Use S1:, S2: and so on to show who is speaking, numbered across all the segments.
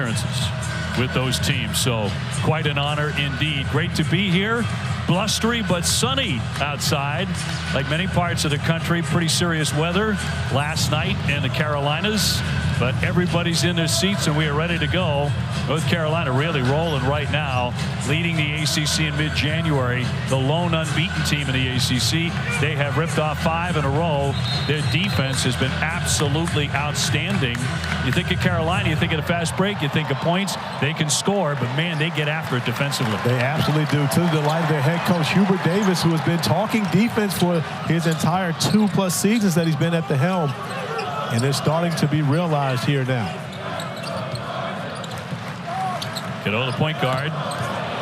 S1: appearances with those teams. So quite an honor indeed. Great to be here. Blustery but sunny outside. Like many parts of the country, pretty serious weather last night in the Carolinas. But everybody's in their seats and we are ready to go. North Carolina really rolling right now, leading the ACC in mid-January. The lone unbeaten team in the ACC. They have ripped off 5 in a row. Their defense has been absolutely outstanding. You think of Carolina, you think of a fast break, you think of points. They can score, but man, they get after it defensively.
S2: They absolutely do. To the delight of their head coach, Hubert Davis, who has been talking defense for his entire 2+ seasons that he's been at the helm. And it's starting to be realized here now.
S1: Cadeau, the point guard,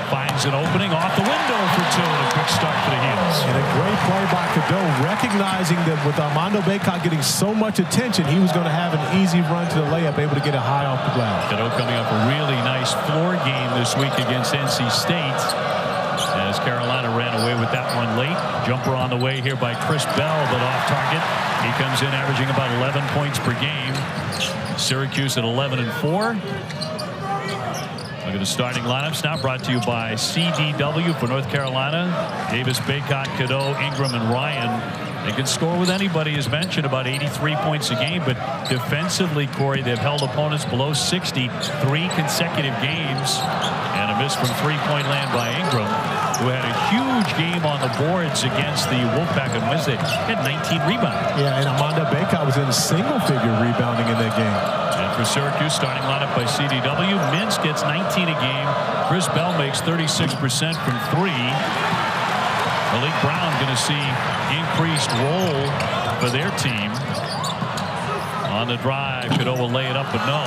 S1: finds an opening off the window for 2. And a quick start for the Heels.
S2: And a great play by Cadeau, recognizing that with Armando Bacot getting so much attention, he was going to have an easy run to the layup, able to get it high off the glass.
S1: Cadeau coming up a really nice floor game this week against NC State. As Carolina ran away with that one late. Jumper on the way here by Chris Bell, but off target. He comes in averaging about 11 points per game. Syracuse at 11-4. Look at the starting lineups now, brought to you by CDW for North Carolina. Davis, Bacot, Cadeau, Ingram, and Ryan. They can score with anybody, as mentioned, about 83 points a game. But defensively, Corey, they've held opponents below 60 3 consecutive games. And a miss from three-point land by Ingram, who had a huge game on the boards against the Wolfpack on Wednesday. He had 19 rebounds.
S2: Yeah, and Armando Bacot was in single-figure rebounding in that game.
S1: And for Syracuse, starting lineup by CDW, Mintz gets 19 a game. Chris Bell makes 36% from 3. Malik Brown going to see increased role for their team. On the drive, Cadeau will lay it up, but no.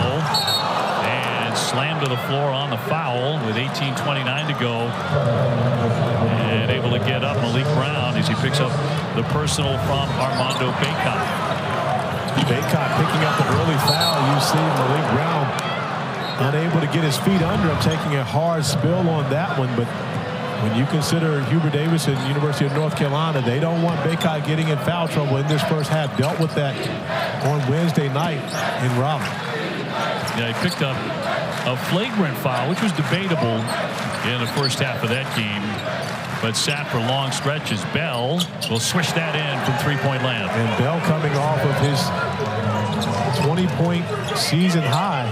S1: And slammed to the floor on the foul with 18:29 to go. And able to get up Malik Brown as he picks up the personal from Armando Bacot.
S2: Bacot picking up an early foul. You see Malik Brown unable to get his feet under him, taking a hard spill on that one. But when you consider Hubert Davis and the University of North Carolina, they don't want Bacot getting in foul trouble in this first half. Dealt with that on Wednesday night in Raleigh.
S1: Yeah, he picked up a flagrant foul, which was debatable in the first half of that game, but sat for long stretches. Bell will swish that in from three-point land.
S2: And Bell coming off of his 20-point season high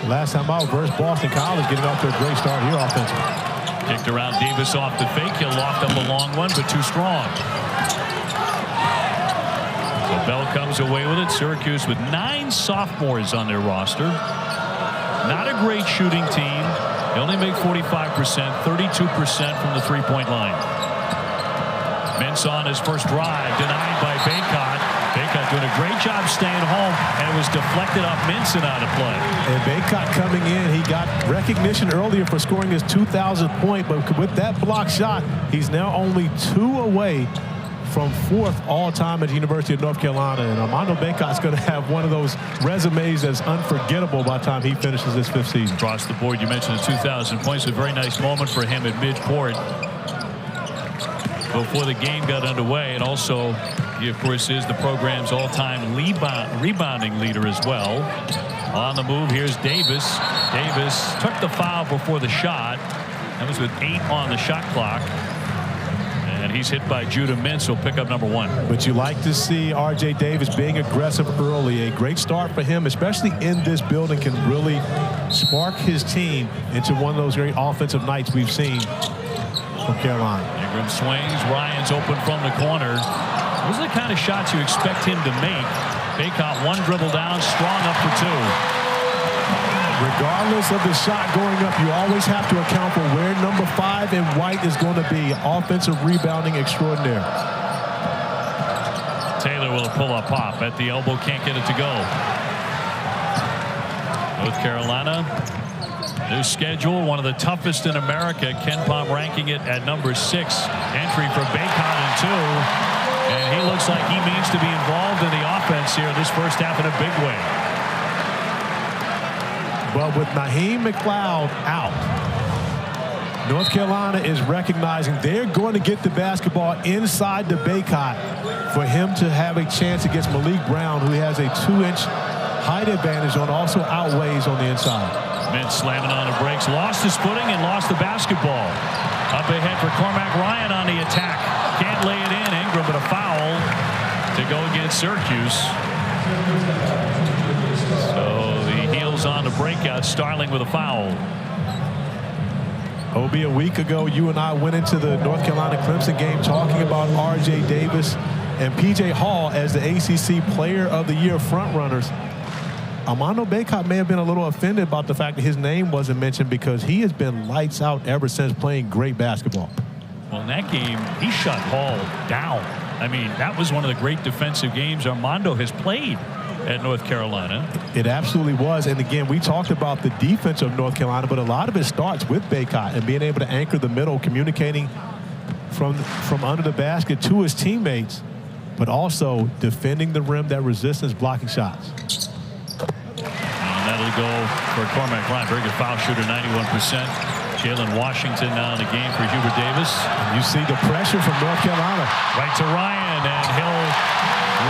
S2: last time out versus Boston College, getting off to a great start here offensively.
S1: Kicked around, Davis off the fake. He'll loft up a long one, but too strong. So Bell comes away with it. Syracuse with 9 sophomores on their roster. Not a great shooting team. They only make 45%, 32% from the three-point line. Mintz on his first drive, denied by Bacot. Bacot doing a great job staying home, and it was deflected off Mintz and out of play.
S2: And Bacot coming in, he got recognition earlier for scoring his 2,000th point, but with that block shot, he's now only 2 away from 4th all-time at the University of North Carolina. And Armando Bacot's going to have one of those resumes that's unforgettable by the time he finishes his 5th season.
S1: Across the board, you mentioned the 2,000 points. A very nice moment for him at midcourt before the game got underway. And also, he, of course, is the program's all-time rebounding leader as well. On the move, here's Davis. Davis took the foul before the shot. That was with 8 on the shot clock. And he's hit by Judah Mintz, who'll pick up number 1.
S2: But you like to see R.J. Davis being aggressive early. A great start for him, especially in this building, can really spark his team into one of those great offensive nights we've seen from Carolina.
S1: Ingram swings. Ryan's open from the corner. Those are the kind of shots you expect him to make. Bacot one dribble down, strong up for 2.
S2: Regardless of the shot going up, you always have to account for where number 5 in white is going to be. Offensive rebounding extraordinaire.
S1: Taylor will pull up pop at the elbow, can't get it to go. North Carolina, new schedule, one of the toughest in America. Ken Pom ranking it at number 6. Entry for Bacot in 2. And he looks like he means to be involved in the offense here this first half in a big way.
S2: But with Naheem McLeod out, North Carolina is recognizing they're going to get the basketball inside the Bacot for him to have a chance against Malik Brown, who has a 2-inch height advantage on also outweighs on the inside.
S1: Mintz slamming on the brakes, lost his footing and lost the basketball. Up ahead for Cormac Ryan on the attack. Can't lay it in. Ingram, but a foul to go against Syracuse. So the Heels on the breakout. Starling with a foul.
S2: Obi, a week ago, you and I went into the North Carolina Clemson game talking about R.J. Davis and P.J. Hall as the ACC Player of the Year frontrunners. Armando Bacot may have been a little offended about the fact that his name wasn't mentioned because he has been lights out ever since playing great basketball.
S1: Well, in that game, he shut Hall down. I mean, that was one of the great defensive games Armando has played at North Carolina.
S2: It absolutely was. And again, we talked about the defense of North Carolina, but a lot of it starts with Bacot and being able to anchor the middle, communicating from under the basket to his teammates, but also defending the rim, that resistance, blocking shots.
S1: And that'll go for Cormac Ryan. Very good foul shooter, 91%. Jalen Washington now in the game for Hubert Davis.
S2: And you see the pressure from North Carolina.
S1: Right to Ryan, and he'll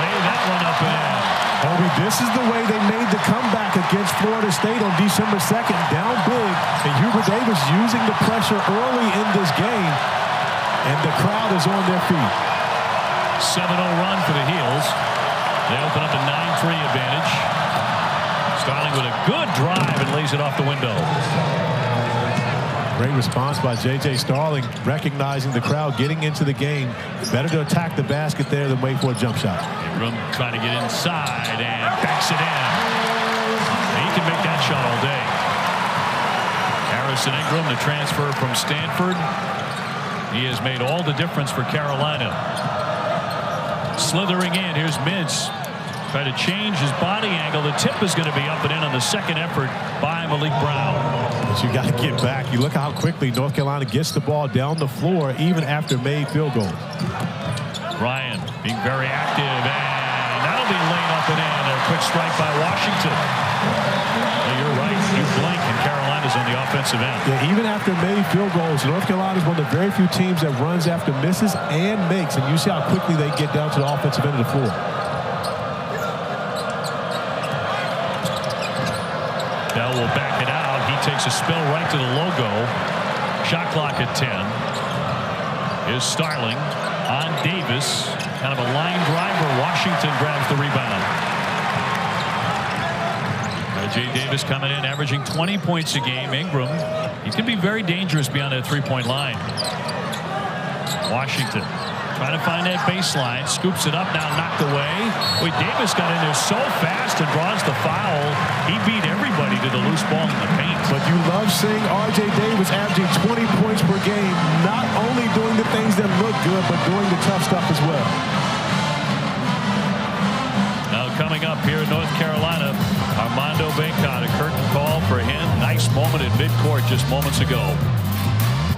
S1: lay that one up and in.
S2: Obi, this is the way they made the comeback against Florida State on December 2nd, down big, and Hubert Davis using the pressure early in this game, and the crowd is on their feet.
S1: 7-0 run for the Heels. They open up a 9-3 advantage. Starling with a good drive and lays it off the window.
S2: Great response by J.J. Starling, recognizing the crowd getting into the game. Better to attack the basket there than wait for a jump shot.
S1: Ingram trying to get inside and backs it in. He can make that shot all day. Harrison Ingram, the transfer from Stanford. He has made all the difference for Carolina. Slithering in, here's Mintz. Try to change his body angle. The tip is going to be up and in on the second effort by Malik Brown.
S2: But you got to get back. You look how quickly North Carolina gets the ball down the floor, even after made field goals.
S1: Ryan being very active, and that'll be laid up and in. A quick strike by Washington. Well, you're right. You blink, and Carolina's on the offensive end.
S2: Yeah, even after made field goals, North Carolina is one of the very few teams that runs after misses and makes, and you see how quickly they get down to the offensive end of the floor.
S1: Bell will back it out. He takes a spill right to the logo. Shot clock at 10. Here's Starling on Davis. Kind of a line driver. Washington grabs the rebound. J. Davis coming in, averaging 20 points a game. Ingram, he can be very dangerous beyond that three-point line. Washington trying to find that baseline. Scoops it up, now knocked away. Wait, Davis got in there so fast and draws the foul. He beat everybody to the loose ball in the paint.
S2: But you love seeing R.J. Davis averaging 20 points per game, not only doing the things that look good, but doing the tough stuff as well.
S1: Now coming up here in North Carolina, Armando Bacot, a curtain call for him. Nice moment at midcourt just moments ago.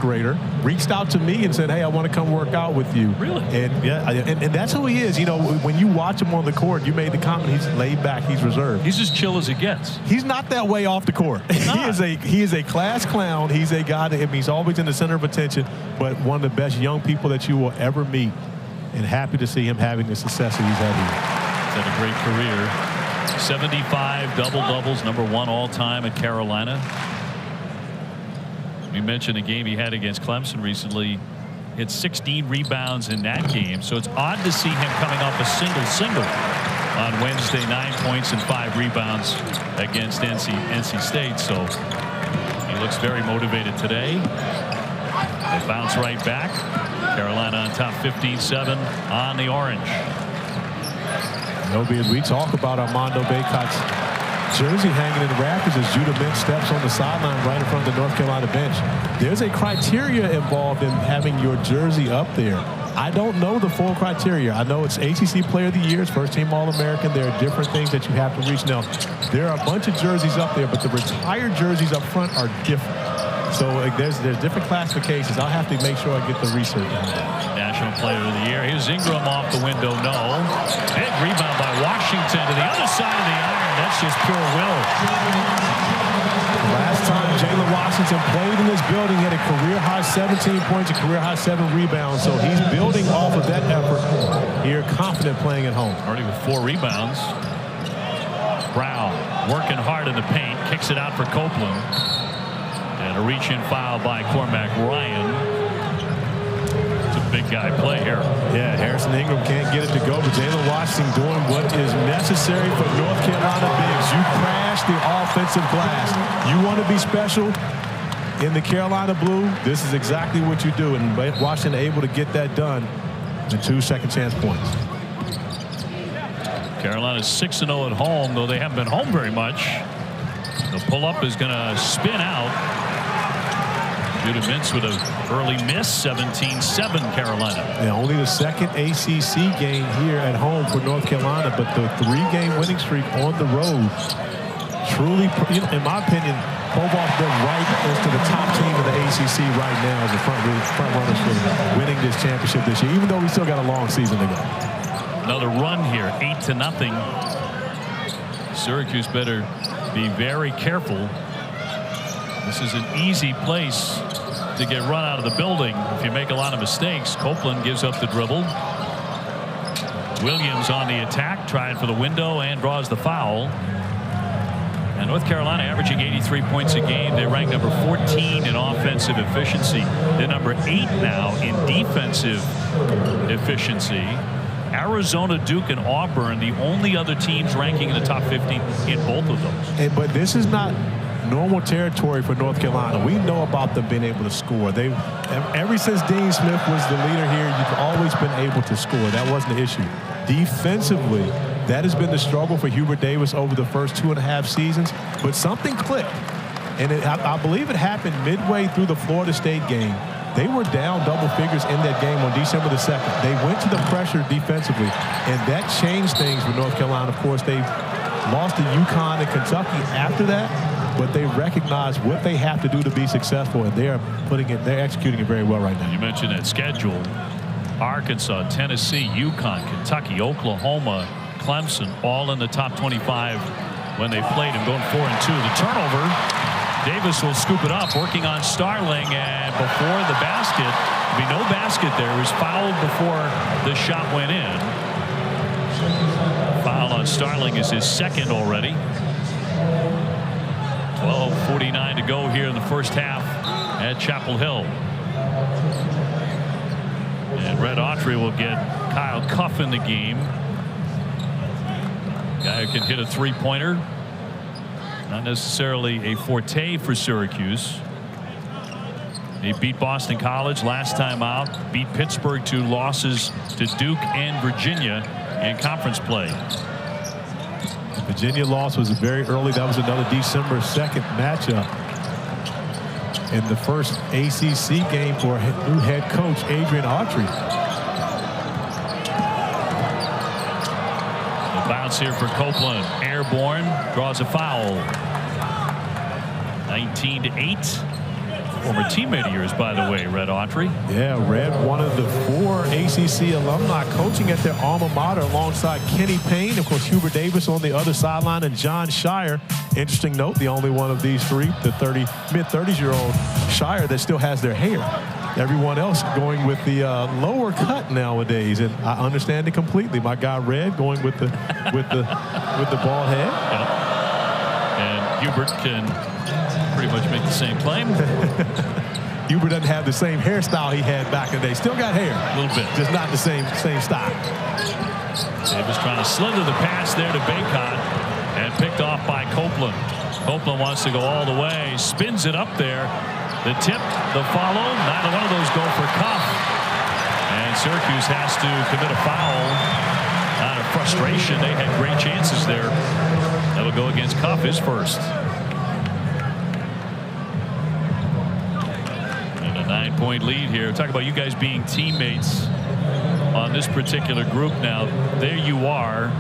S2: Grader reached out to me and said, hey, I want to come work out with you.
S1: Really?
S2: And yeah, and that's who he is. You know, when you watch him on the court, you made the comment, he's laid back, he's reserved.
S1: He's as chill as it gets.
S2: He's not that way off the court. He is a class clown. He's a guy that, I mean, he's always in the center of attention, but one of the best young people that you will ever meet, and happy to see him having the success that he's had here.
S1: He's had a great career. 75 double-doubles, #1 all-time at Carolina. We mentioned the game he had against Clemson recently. He had 16 rebounds in that game, so it's odd to see him coming off a single on Wednesday. 9 points and 5 rebounds against NC State, so he looks very motivated today. They bounce right back. Carolina on top 15-7 on the Orange.
S2: As we talk about Armando Bacot's jersey hanging in the rafters as Judah Mintz steps on the sideline right in front of the North Carolina bench. There's a criteria involved in having your jersey up there. I don't know the full criteria. I know it's ACC Player of the Year, it's first-team All-American. There are different things that you have to reach. Now, there are a bunch of jerseys up there, but the retired jerseys up front are different. So there's different classifications. I'll have to make sure I get the research on that.
S1: National Player of the Year. Here's Ingram off the window. No. Big rebound by Washington to the other side of the iron. That's just pure will.
S2: Last time Jalen Washington played in this building, he had a career-high 17 points, a career-high 7 rebounds. So he's building off of that effort here, confident playing at home.
S1: Already with 4 rebounds. Brown working hard in the paint, kicks it out for Copeland. And a reach-in foul by Cormac Ryan. It's a big guy play here.
S2: Yeah, Harrison Ingram can't get it to go, but Jalen Washington doing what is necessary for North Carolina bigs. You crash the offensive glass. You want to be special in the Carolina blue, this is exactly what you do. And Washington able to get that done in 2 second chance points.
S1: Carolina's 6-0 at home, though they haven't been home very much. The pull-up is going to spin out. Due to Mintz with an early miss, 17-7 Carolina.
S2: Yeah, only the second ACC game here at home for North Carolina, but the 3-game winning streak on the road truly, in my opinion, Provost been right into the top team of the ACC right now as the front runners for winning this championship this year, even though we still got a long season to go.
S1: Another run here, 8-0. Syracuse better be very careful. This is an easy place to get run out of the building if you make a lot of mistakes. Copeland gives up the dribble. Williams on the attack, trying for the window and draws the foul. And North Carolina averaging 83 points a game. They rank number 14 in offensive efficiency. They're number 8 now in defensive efficiency. Arizona, Duke, and Auburn, the only other teams ranking in the top 15 in both of those.
S2: But this is not normal territory for North Carolina. We know about them being able to score. Ever since Dean Smith was the leader here, you've always been able to score. That wasn't the issue. Defensively, that has been the struggle for Hubert Davis over the first 2.5 seasons. But something clicked. And I believe it happened midway through the Florida State game. They were down double figures in that game on December the 2nd. They went to the pressure defensively, and that changed things for North Carolina. Of course, they lost to UConn and Kentucky after that, but they recognize what they have to do to be successful, and they're executing it very well right now.
S1: You mentioned that schedule. Arkansas, Tennessee, UConn, Kentucky, Oklahoma, Clemson, all in the top 25 when they played and going 4-2. The turnover, Davis will scoop it up, working on Starling, and before the basket, there'll be no basket there. It was fouled before the shot went in. Foul on Starling is his second already. 12:49 to go here in the first half at Chapel Hill. And Red Autry will get Kyle Cuff in the game. Guy who can hit a three-pointer. Not necessarily a forte for Syracuse. They beat Boston College last time out. Beat Pittsburgh, 2 losses to Duke and Virginia in conference play.
S2: Virginia loss was very early. That was another December 2nd matchup. In the first ACC game for new head coach Adrian Autry.
S1: The bounce here for Copeland. Airborne, draws a foul. 19-8. Former teammate of yours, by the way, Red Autry.
S2: Yeah, Red, one of the 4 ACC alumni coaching at their alma mater alongside Kenny Payne, of course, Hubert Davis on the other sideline, and John Shire. Interesting note, the only one of these 3, the mid-30s-year-old Shire that still has their hair. Everyone else going with the lower cut nowadays, and I understand it completely. My guy Red going with the bald head.
S1: Yep. And Hubert can pretty much make the same claim.
S2: Hubert doesn't have the same hairstyle he had back in the day. Still got hair.
S1: A little bit.
S2: Just not the same style.
S1: Davis trying to slither the pass there to Bacot and picked off by Copeland. Copeland wants to go all the way. Spins it up there. The tip, the follow. Neither one of those go for Cuff. And Syracuse has to commit a foul. Out of frustration, they had great chances there. That'll go against Cuff, his first. 9-point lead here. Talk about you guys being teammates on this particular group now. There you are.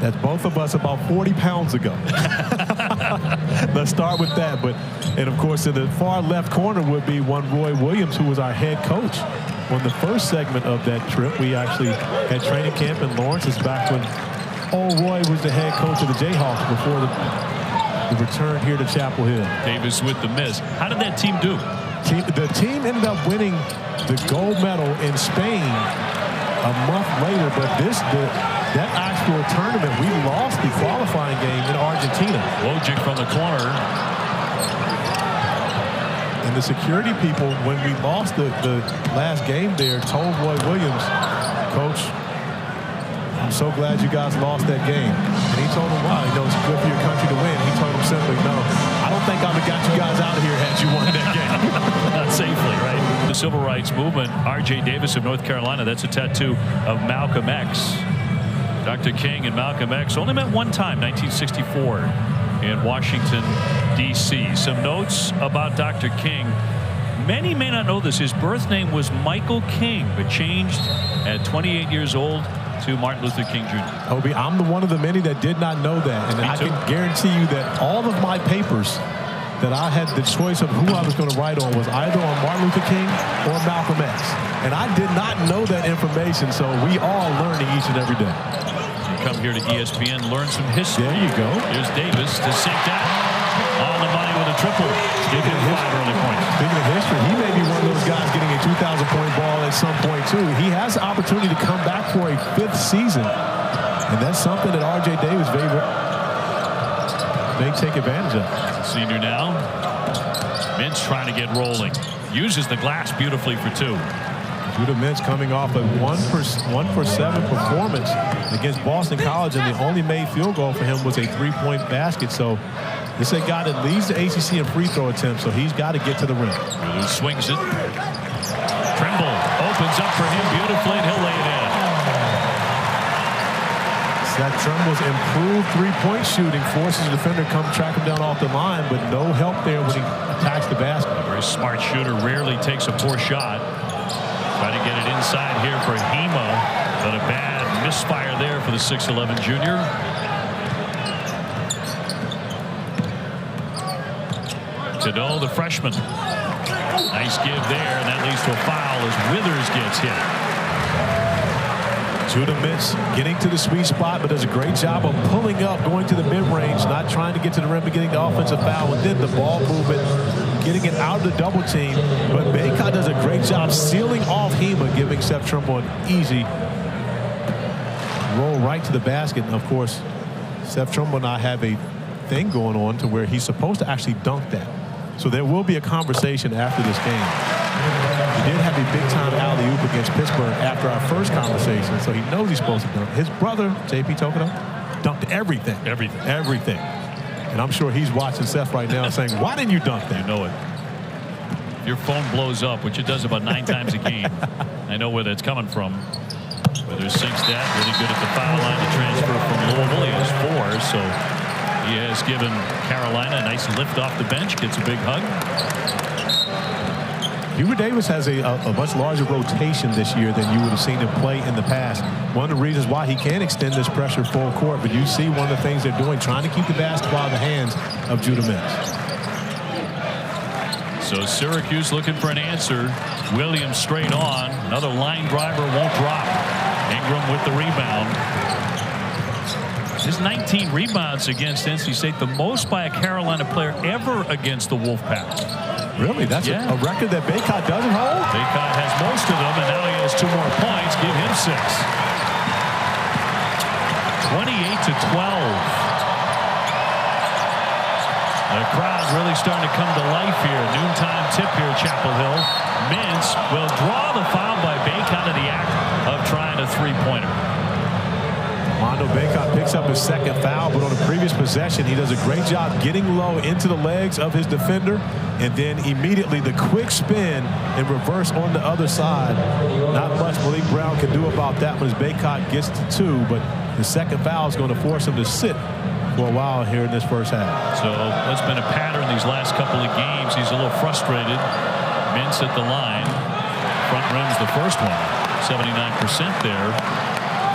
S2: That's both of us about 40 pounds ago. Let's start with that. And of course, in the far left corner would be one Roy Williams, who was our head coach. On the first segment of that trip, we actually had training camp in Lawrence. It's back when old Roy was the head coach of the Jayhawks before the return here to Chapel Hill.
S1: Davis with the miss. How did that team do?
S2: The team ended up winning the gold medal in Spain a month later, but that actual tournament, we lost the qualifying game in Argentina.
S1: Wojcik from the corner.
S2: And the security people, when we lost the last game there, told Roy Williams, Coach, I'm so glad you guys lost that game. And he told him why. He knows it's good for your country to win. He told him simply, no, I don't think I would have got you guys out of here had you won that game.
S1: Not safely, right? The civil rights movement, R.J. Davis of North Carolina, that's a tattoo of Malcolm X. Dr. King and Malcolm X only met one time, 1964, in Washington, D.C. Some notes about Dr. King. Many may not know this. His birth name was Michael King, but changed at 28 years old to Martin Luther King Jr.
S2: Obi, I'm one of the many that did not know that. And I can guarantee you that all of my papers that I had the choice of who I was going to write on was either on Martin Luther King or Malcolm X. And I did not know that information, so we all learning each and every day.
S1: You come here to ESPN, learn some history.
S2: There you go.
S1: Here's Davis to sink that on the money with a triple. Give him 5 early points.
S2: Speaking of history, he may be one of those guys getting a 2,000-point ball at some point, too. He has the opportunity to come back for a 5th season. And that's something that R.J. Davis may take advantage of.
S1: Senior now. Mintz trying to get rolling. Uses the glass beautifully for 2.
S2: Judah Mintz coming off a 1 for 7 performance against Boston College, and the only made field goal for him was a 3-point basket. So this is a guy that leads the ACC in free throw attempts, so he's got to get to the rim.
S1: Judah swings it. Trimble opens up for him beautifully, and he'll lay it in.
S2: That Trimble's improved three-point shooting forces the defender to come track him down off the line, but no help there when he attacks the basket.
S1: A very smart shooter, rarely takes a poor shot. Try to get it inside here for Hema, but a bad misfire there for the 6'11 junior. Cadeau, the freshman. Nice give there, and that leads to a foul as Withers gets hit.
S2: Judah Mintz getting to the sweet spot, but does a great job of pulling up, going to the mid-range, not trying to get to the rim, but getting the offensive foul, and then the ball movement, getting it out of the double team. But Bacot does a great job sealing off Hema, giving Seth Trimble an easy roll right to the basket. And of course, Seth Trimble and I have a thing going on to where he's supposed to actually dunk that. So there will be a conversation after this game. He did have a big-time alley-oop against Pittsburgh after our first conversation, so he knows he's supposed to dunk. His brother, J.P. Tokoto, dunked everything. Everything. And I'm sure he's watching Seth right now saying, why didn't you dunk that?
S1: You know it. Your phone blows up, which it does about 9 times a game. I know where that's coming from. Whether sinks that, really good at the foul line to transfer from Louisville. He has 4, so he has given Carolina a nice lift off the bench, gets a big hug.
S2: Hubert Davis has a much larger rotation this year than you would have seen him play in the past. One of the reasons why he can extend this pressure full court, but you see one of the things they're doing, trying to keep the basketball in the hands of Judah Mintz.
S1: So Syracuse looking for an answer. Williams straight on. Another line driver won't drop. Ingram with the rebound. His 19 rebounds against NC State, the most by a Carolina player ever against the Wolfpack.
S2: Really? That's a record that Bacot doesn't hold?
S1: Bacot has most of them, and now he has 2 more points. Give him 6. 28-12. The crowd really starting to come to life here. Noontime tip here at Chapel Hill. Mintz will draw the foul by Bacot in the act of trying a 3-pointer.
S2: Armando Bacot picks up his 2nd foul, but on the previous possession, he does a great job getting low into the legs of his defender, and then immediately the quick spin and reverse on the other side. Not much Malik Brown can do about that when Bacot gets to 2, but the 2nd foul is going to force him to sit for a while here in this first half.
S1: So that's been a pattern these last couple of games. He's a little frustrated. Mintz at the line. Front rim's the first one. 79% there.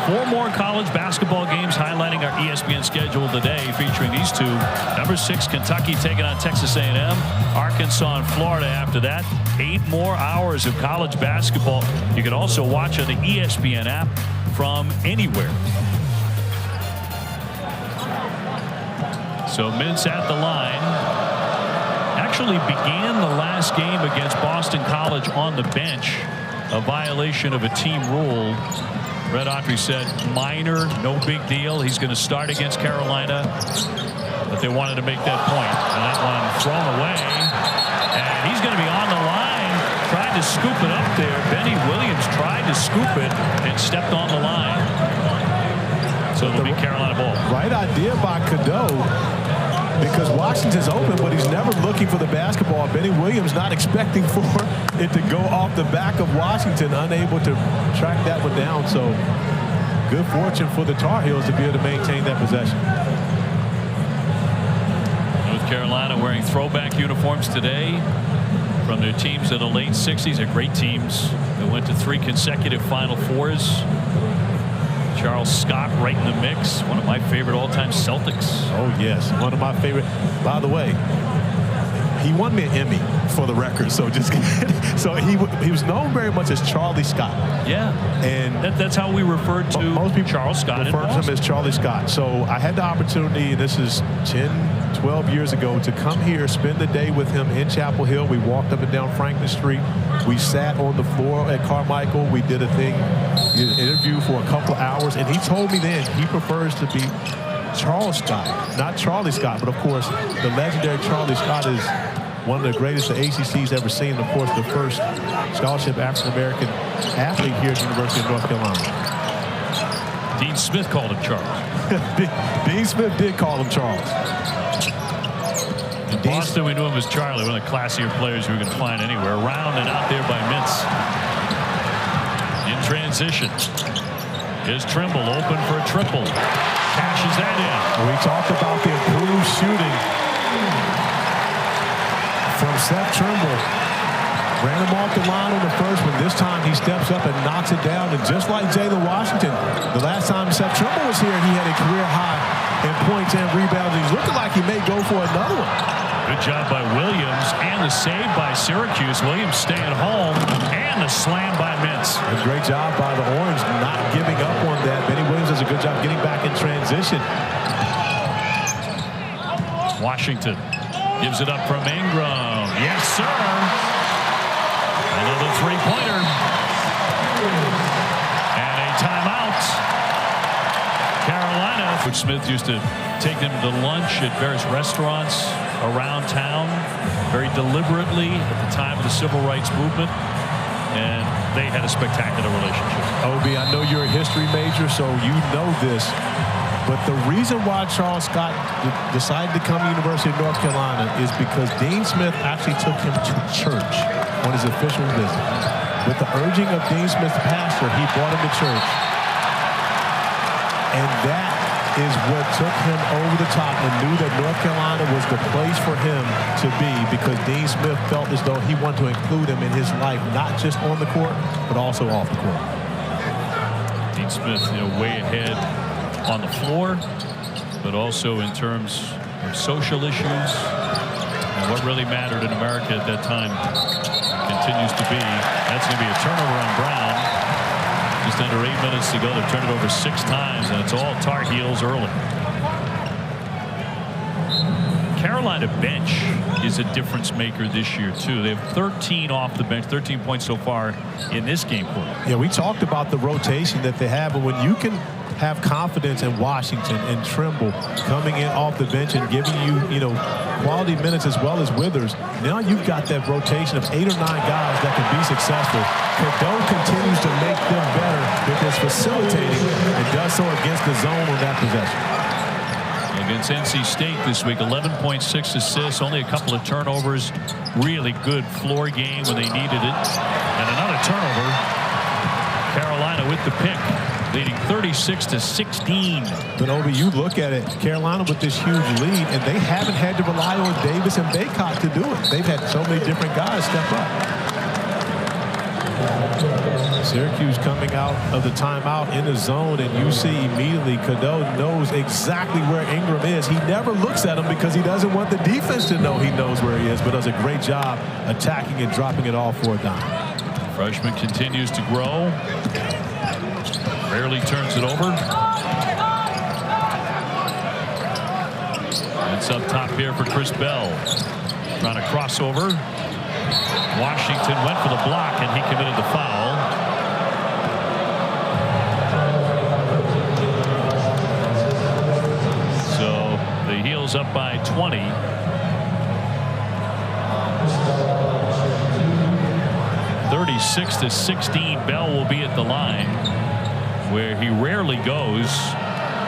S1: 4 more college basketball games highlighting our ESPN schedule today, featuring these 2. Number 6, Kentucky taking on Texas A&M. Arkansas and Florida after that. 8 more hours of college basketball. You can also watch on the ESPN app from anywhere. So Mintz at the line. Actually began the last game against Boston College on the bench. A violation of a team rule. Red Autry said minor, no big deal. He's going to start against Carolina, but they wanted to make that point. And that one thrown away, and he's going to be on the line, trying to scoop it up there. Benny Williams tried to scoop it and stepped on the line. So it'll be Carolina ball.
S2: Right idea by Cadeau, because Washington's open, but he's never looking for the basketball. Benny Williams not expecting for it to go off the back of Washington, unable to track that one down. So good fortune for the Tar Heels to be able to maintain that possession.
S1: North Carolina wearing throwback uniforms today from their teams in the late 60s. They're great teams. They went to 3 consecutive Final Fours. Charles Scott right in the mix. One of my favorite all-time Celtics.
S2: Oh, yes. One of my favorite. By the way, he won me an Emmy for the record. So just so he was known very much as Charlie Scott.
S1: Yeah.
S2: And
S1: that's how we referred to most people. Charles Scott
S2: referred to him as Charlie Scott. So I had the opportunity, and this is 10, 12 years ago, to come here, spend the day with him in Chapel Hill. We walked up and down Franklin Street. We sat on the floor at Carmichael. We did an interview for a couple of hours, and he told me then he prefers to be Charles Scott, not Charlie Scott. But of course, the legendary Charlie Scott is one of the greatest the ACC's ever seen. Of course, the first scholarship African-American athlete here at the University of North Carolina.
S1: Dean Smith called him Charles.
S2: Dean Smith did call him Charles.
S1: In Boston, we knew him as Charlie, one of the classier players we were going to find anywhere. Around and out there by Mintz. In transition. Here's Trimble open for a triple. Cashes that in.
S2: We talked about the improved shooting from Seth Trimble. Ran him off the line on the first one. This time he steps up and knocks it down. And just like Jalen Washington, the last time Seth Trimble was here, he had a career high in points and rebounds. He's looking like he may go for another one.
S1: Good job by Williams, and the save by Syracuse. Williams staying home, and the slam by Mintz.
S2: A great job by the Orange not giving up on that. Benny Williams does a good job getting back in transition.
S1: Washington gives it up from Ingram. Yes, sir. Another three-pointer. And a timeout. Carolina. Coach Smith used to take them to lunch at various restaurants around town very deliberately at the time of the Civil Rights Movement. And they had a spectacular relationship.
S2: Obi, I know you're a history major, so you know this. But the reason why Charles Scott decided to come to the University of North Carolina is because Dean Smith actually took him to church on his official visit. With the urging of Dean Smith's pastor, he brought him to church. And that is what took him over the top and knew that North Carolina was the place for him to be, because Dean Smith felt as though he wanted to include him in his life, not just on the court, but also off the court.
S1: Dean Smith, way ahead on the floor, but also in terms of social issues and what really mattered in America at that time continues to be. That's going to be a turnover on Brown. Just under 8 minutes to go. They've turned it over 6 times, and it's all Tar Heels early. Carolina bench is a difference maker this year, too. They have 13 off the bench, 13 points so far in this game.
S2: Yeah, we talked about the rotation that they have, but when you can have confidence in Washington and Trimble coming in off the bench and giving you, quality minutes as well as Withers, now you've got that rotation of 8 or 9 guys that can be successful. Cadeau continues to make them better with his facilitating and does so against the zone on that possession.
S1: Against NC State this week, 11.6 assists, only a couple of turnovers. Really good floor game when they needed it. And another turnover. Carolina with the pick, leading 36-16.
S2: But Obi, you look at it, Carolina with this huge lead, and they haven't had to rely on Davis and Bacot to do it. They've had so many different guys step up. Syracuse coming out of the timeout in the zone, and you see immediately Cadeau knows exactly where Ingram is. He never looks at him because he doesn't want the defense to know he knows where he is, but does a great job attacking and dropping it off for a dime.
S1: Freshman continues to grow. Rarely turns it over. It's up top here for Chris Bell. Trying to crossover. Washington went for the block, and he committed the foul. is up by 20. (36-16). Bell will be at the line, where he rarely goes.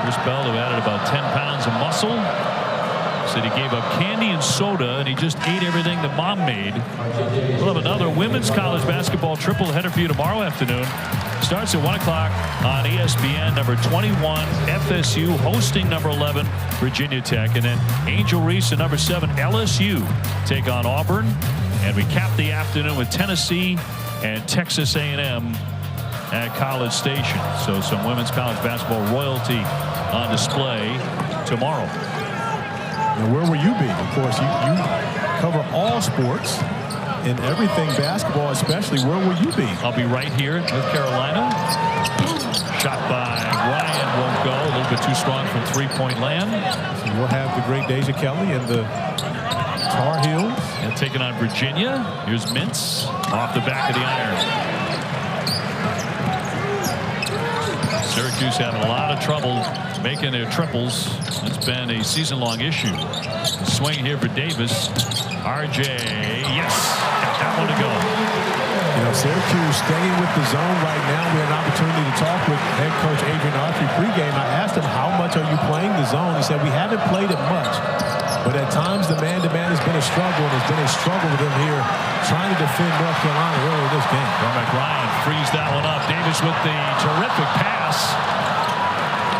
S1: Chris Bell, who added about 10 pounds of muscle, said he gave up candy and soda and he just ate everything that mom made. We'll have another women's college basketball triple header for you tomorrow afternoon. Starts at 1 o'clock on ESPN. Number 21 FSU hosting number 11 Virginia Tech, and then Angel Reese and number 7 LSU take on Auburn. And we cap the afternoon with Tennessee and Texas A&M at College Station. So some women's college basketball royalty on display tomorrow.
S2: Now, where will you be? Of course, you cover all sports and everything basketball, especially. Where will you be?
S1: I'll be right here in North Carolina. Shot by Ryan won't go. A little bit too strong from three-point land.
S2: So we'll have the great Deja Kelly and the Tar Heels.
S1: And taking on Virginia. Here's Mintz off the back of the iron. Syracuse having a lot of trouble making their triples. It's been a season-long issue. Swing here for Davis. RJ, yes, got that one to go.
S2: You know, Syracuse staying with the zone right now. We had an opportunity to talk with head coach Adrian Autry pregame. I asked him, how much are you playing the zone? He said, we haven't played it much, but at times the man-to-man has been a struggle, and it's been a struggle with him here trying to defend North Carolina earlier this game.
S1: Ryan frees that one up. Davis with the terrific pass.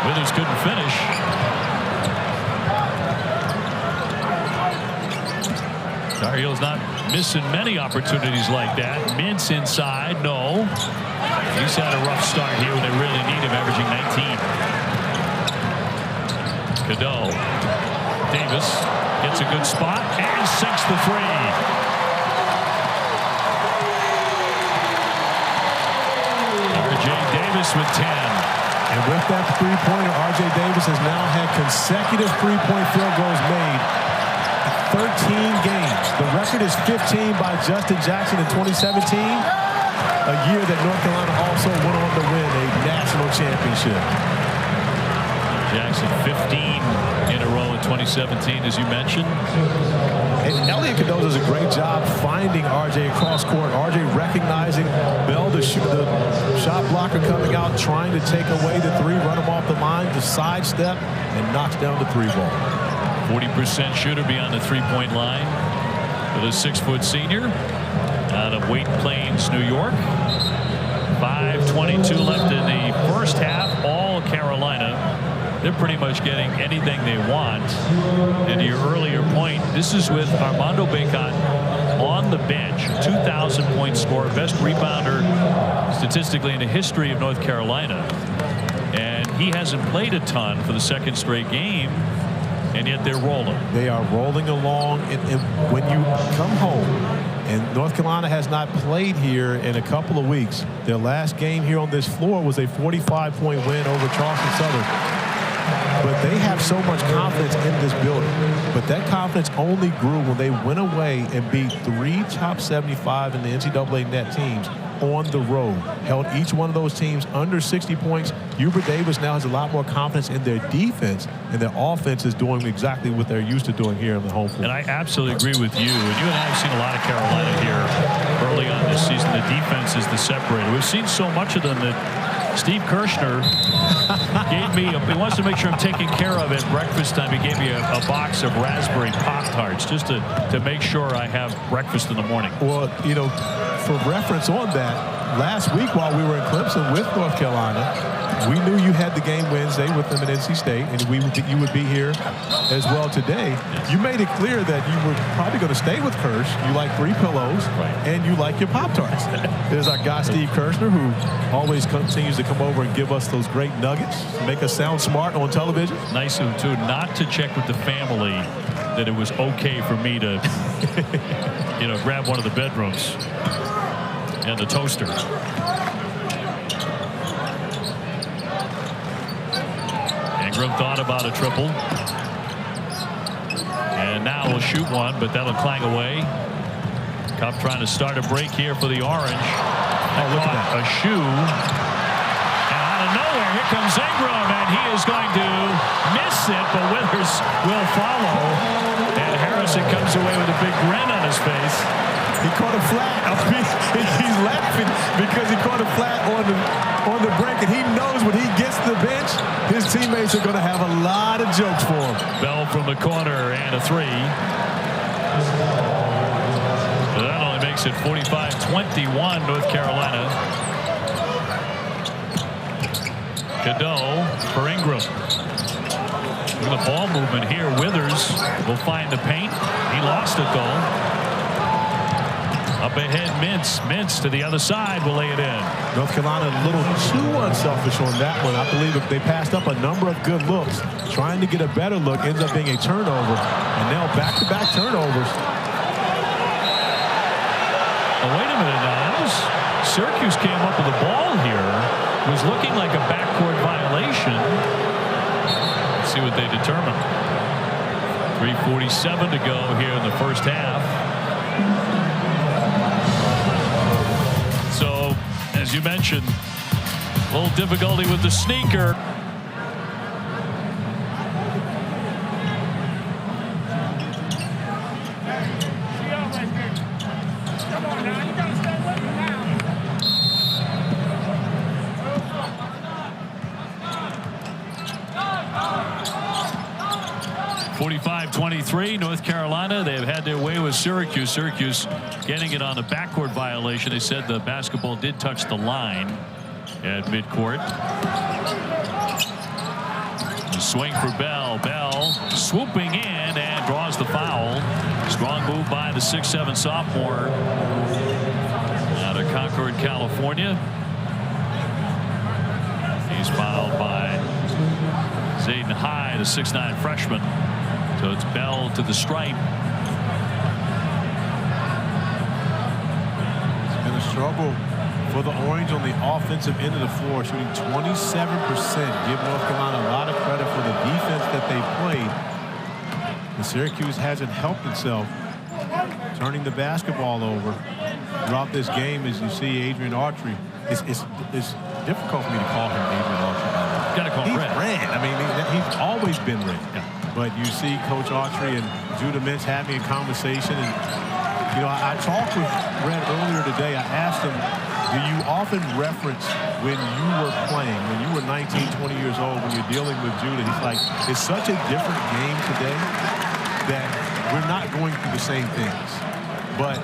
S1: Withers couldn't finish. Tar Heels not missing many opportunities like that. Mintz inside, no. He's had a rough start here when they really need him, averaging 19. Cadeau. Davis gets a good spot and sinks the three. RJ Davis with 10.
S2: And with that three-pointer, RJ Davis has now had consecutive three-point field goals made. 13 games. The record is 15 by Justin Jackson in 2017, a year that North Carolina also went on to win a national championship.
S1: Jackson 15 in a row in 2017, as you mentioned.
S2: And Elliot Cadeau does a great job finding RJ across court. RJ recognizing Bell, the shot blocker, coming out, trying to take away the three, run him off the line, to sidestep, and knocks down the three ball.
S1: 40% shooter beyond the three-point line for the 6-foot senior out of White Plains, New York. 5:22 left in the first half. All Carolina. They're pretty much getting anything they want. And to your earlier point, this is with Armando Bacot on the bench, 2,000-point scorer, best rebounder statistically in the history of North Carolina. And he hasn't played a ton for the second straight game, and yet they're rolling.
S2: They are rolling along. And when you come home, and North Carolina has not played here in a couple of weeks, their last game here on this floor was a 45-point win over Charleston Southern. But they have so much confidence in this building. But that confidence only grew when they went away and beat 3 top 75 in the NCAA net teams on the road. Held each one of those teams under 60 points. Hubert Davis now has a lot more confidence in their defense, and their offense is doing exactly what they're used to doing here on the home floor.
S1: And I absolutely agree with you. And you and I have seen a lot of Carolina here early on this season. The defense is the separator. We've seen so much of them that Steve Kirshner gave me, he wants to make sure I'm taken care of at breakfast time. He gave me a box of raspberry Pop-Tarts just to make sure I have breakfast in the morning.
S2: Well, you know, for reference on that, last week while we were in Clemson with North Carolina, we knew you had the game Wednesday with them at NC State, and you would be here as well today.
S1: Yes.
S2: You made it clear that you were probably going to stay with Kirsch. You like 3 pillows,
S1: right, and
S2: you like your Pop-Tarts. There's our guy, Steve Kirshner, who always continues to come over and give us those great nuggets, make us sound smart on television.
S1: Nice of him, too, not to check with the family that it was okay for me to, grab one of the bedrooms and the toaster. Ingram thought about a triple. And now we'll shoot one, but that'll clang away. Cup trying to start a break here for the Orange.
S2: Look at that.
S1: A shoe. And out of nowhere, here comes Ingram, and he is going to miss makes it, but Withers will follow. And Harrison comes away with a big grin on his face.
S2: He caught a flat. He's laughing because he caught a flat on the break, and he knows when he gets to the bench, his teammates are going to have a lot of jokes for him.
S1: Bell from the corner and a three. That only makes it 45-21 North Carolina. Cadeau for Ingram. With the ball movement here, Withers will find the paint. He lost it though. Up ahead, Mintz. Mintz to the other side will lay it in.
S2: North Carolina a little too unselfish on that one. I believe if they passed up a number of good looks, trying to get a better look ends up being a turnover. And now back-to-back turnovers.
S1: Oh, wait a minute now. That was Syracuse came up with the ball here. Was looking like a backcourt violation. Let's see what they determine. 3:47 to go here in the first half. So, as you mentioned, a little difficulty with the sneaker.
S3: Come on now, you gotta stay with me now.
S1: 45-23, North Carolina. They've had their way with Syracuse. Syracuse getting it on the backcourt violation. They said the basketball did touch the line at midcourt. The swing for Bell. Bell swooping in and draws the foul. Strong move by the 6'7" sophomore out of Concord, California. He's fouled by Zayden High, the 6'9" freshman. So it's Bell to the stripe.
S2: It's been a struggle for the Orange on the offensive end of the floor, shooting 27%. Give North Carolina a lot of credit for the defense that they played. And Syracuse hasn't helped itself turning the basketball over throughout this game. As you see, Adrian Autry, it's difficult for me to call him Adrian Autry.
S1: Got to call him
S2: red. I mean, he's always been red. Yeah. But you see Coach Autry and Judah Mintz having a conversation. And, you know, I talked with Red earlier today. I asked him, do you often reference when you were playing, when you were 19, 20 years old, when you're dealing with Judah? He's like, it's such a different game today that we're not going through the same things. But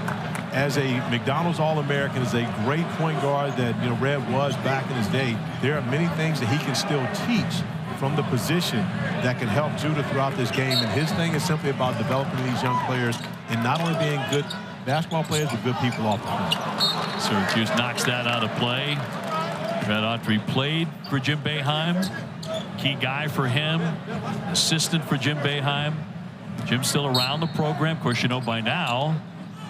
S2: as a McDonald's All-American, as a great point guard that, you know, Red was back in his day, there are many things that he can still teach from the position that can help Judah throughout this game. And his thing is simply about developing these young players and not only being good basketball players, but good people off the court.
S1: Syracuse knocks that out of play. Red Autry played for Jim Boeheim. Key guy for him. Assistant for Jim Boeheim. Jim's still around the program. Of course, you know by now,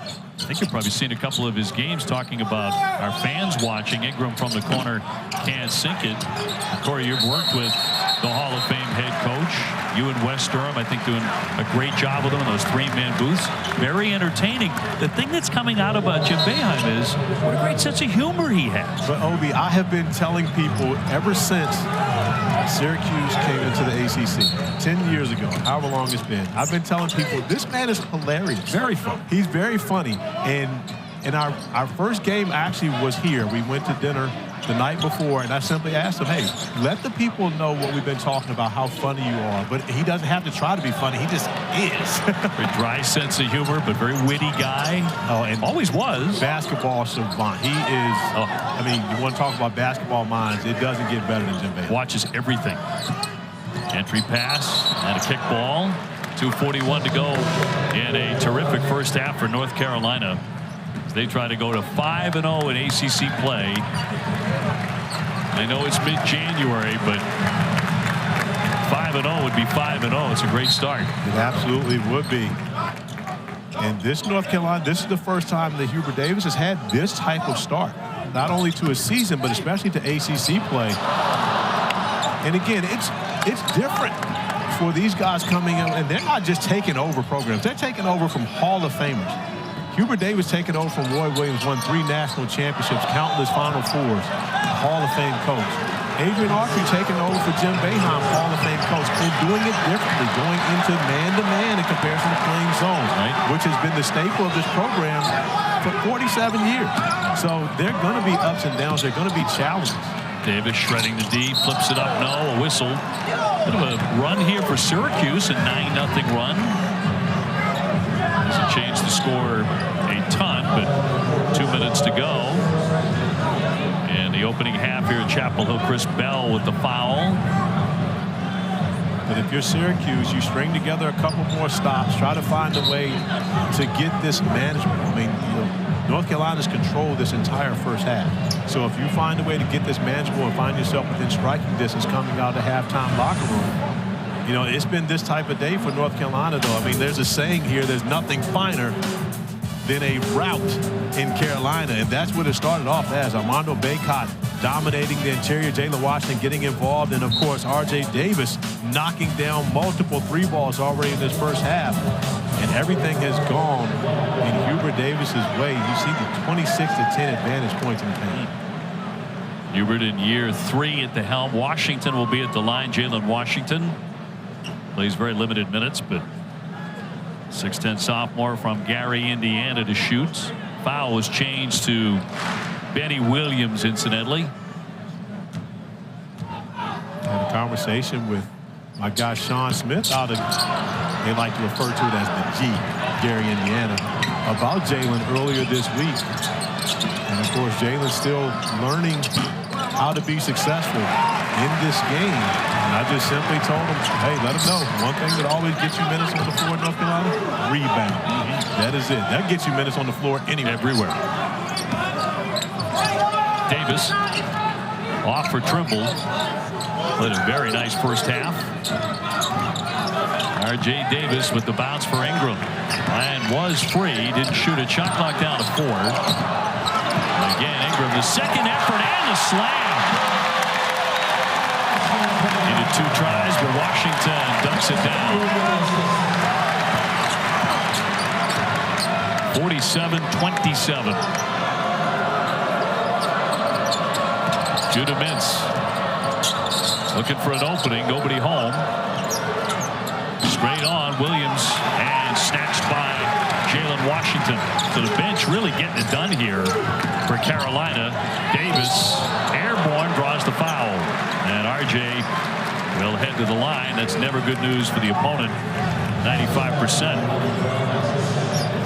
S1: I think you've probably seen a couple of his games talking about our fans watching. Ingram from the corner can't sink it. Corey, you've worked with the Hall of Fame head coach. You and Wes Durham, I think, doing a great job with them in those three-man booths. Very entertaining. The thing that's coming out about Jim Boeheim is what a great sense of humor he has.
S2: But, Obi, I have been telling people ever since Syracuse came into the ACC 10 years ago, however long it's been, I've been telling people this man is hilarious.
S1: Very funny.
S2: He's very funny. And our first game actually was here. We went to dinner the night before, and I simply asked him, hey, let the people know what we've been talking about, how funny you are. But he doesn't have to try to be funny. He just is.
S1: Very dry sense of humor, but very witty guy.
S2: Oh, and
S1: always was.
S2: Basketball savant. He is, I mean, you want to talk about basketball minds, it doesn't get better than Jim Boeheim.
S1: Watches everything. Entry pass and a kick ball. 2:41 to go in a terrific first half for North Carolina. They try to go to 5-0 in ACC play. I know it's mid-January, but 5-0 would be 5-0. It's a great start.
S2: It absolutely would be. And this North Carolina, this is the first time that Hubert Davis has had this type of start. Not only to a season, but especially to ACC play. And again, it's different for these guys coming in, and they're not just taking over programs. They're taking over from Hall of Famers. Hubert Davis taking over from Roy Williams, won 3 national championships, countless Final Fours, Hall of Fame coach. Adrian Autry taking over for Jim Boeheim, Hall of Fame coach, and doing it differently, going into man-to-man in comparison to playing zone, which has been the staple of this program for 47 years. So there are going to be ups and downs. There are going to be challenges.
S1: Davis shredding the D, flips it up, no, a whistle. Bit of a run here for Syracuse, a 9-0 run. Doesn't change the score a ton, but 2 minutes to go. And the opening half here at Chapel Hill, Chris Bell with the foul.
S2: But if you're Syracuse, you string together a couple more stops, try to find a way to get this management. I mean, North Carolina's controlled this entire first half. So if you find a way to get this manageable and find yourself within striking distance coming out of the halftime locker room, it's been this type of day for North Carolina, though. I mean, there's a saying here, there's nothing finer than a rout in Carolina, and that's what it started off as. Armando Bacot dominating the interior, Jalen Washington getting involved, and of course R.J. Davis knocking down multiple 3 balls already in this first half. And everything has gone in Hubert Davis's way. You see the 26-10 advantage points in the paint.
S1: Hubert in year 3 at the helm. Washington will be at the line. Jalen Washington plays very limited minutes, but 6'10" sophomore from Gary, Indiana to shoot. Foul was changed to Benny Williams, incidentally.
S2: Had a conversation with my guy Sean Smith out of, they like to refer to it as the G, Gary, Indiana, about Jalen earlier this week. And of course, Jalen's still learning how to be successful in this game. And I just simply told him, hey, let him know. One thing that always gets you minutes on the floor in North Carolina, rebound. That is it. That gets you minutes on the floor anywhere.
S1: Everywhere. Davis off for Trimble. Played a very nice first half. R.J. Davis with the bounce for Ingram. And was free. Didn't shoot it. Shot clock down to 4. Again, Ingram, the second effort and the slam. Needed 2 tries, but Washington dunks it down. 47-27. Judah Mintz looking for an opening. Nobody home. Straight on Williams and snatched by Jalen Washington. So the bench really getting it done here for Carolina. Davis airborne, draws the foul, and RJ will head to the line. That's never good news for the opponent. 95%.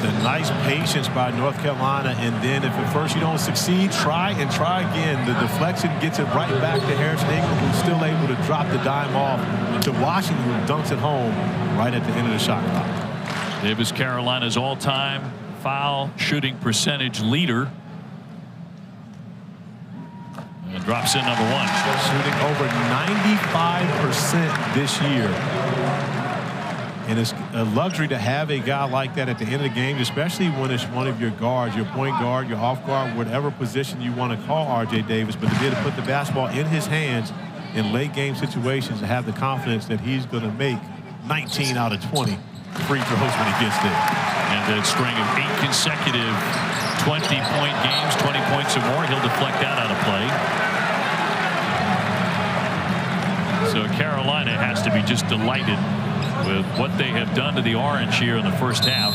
S2: The nice patience by North Carolina, and then if at first you don't succeed, try and try again. The deflection gets it right back to Harrison Ingram, who's still able to drop the dime off to Washington, who dunks it home right at the end of the shot clock.
S1: Davis, Carolina's all-time foul shooting percentage leader, and drops in number 1.
S2: Shooting over 95% this year. And it's a luxury to have a guy like that at the end of the game, especially when it's one of your guards, your point guard, your off guard, whatever position you want to call R.J. Davis, but to be able to put the basketball in his hands in late game situations and have the confidence that he's going to make 19 out of 20 free throws when he gets there.
S1: And a string of 8 consecutive 20-point games, 20 points or more, he'll deflect that out of play. So Carolina has to be just delighted with what they have done to the Orange here in the first half.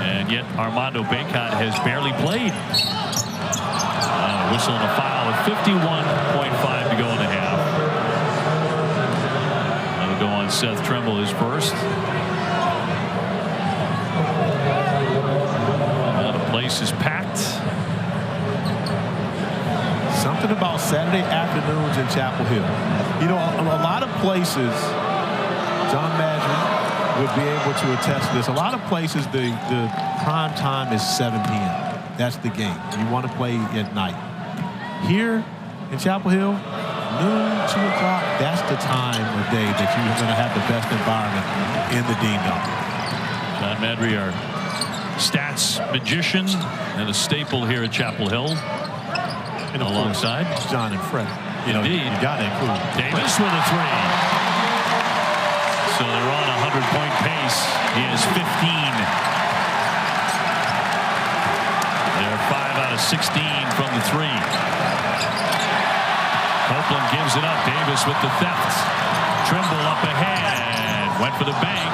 S1: And yet Armando Bacot has barely played. Whistle and a foul with 51.5 to go in the half. That'll go on Seth Trimble, his first. The place is packed.
S2: Something about Saturday afternoons in Chapel Hill. A lot of places, John Madden would be able to attest to this. A lot of places, the prime time is 7 p.m. That's the game. You want to play at night. Here in Chapel Hill, noon, 2 o'clock, that's the time of day that you're going to have the best environment in the Dean Dome.
S1: John Madry, our stats magician and a staple here at Chapel Hill.
S2: And
S1: alongside
S2: John and Fred.
S1: Indeed.
S2: You got to include
S1: Davis with a 3. So they're on a 100-point pace. He has 15. They're 5 out of 16 from the 3. Copeland gives it up. Davis with the theft. Trimble up ahead. Went for the bank.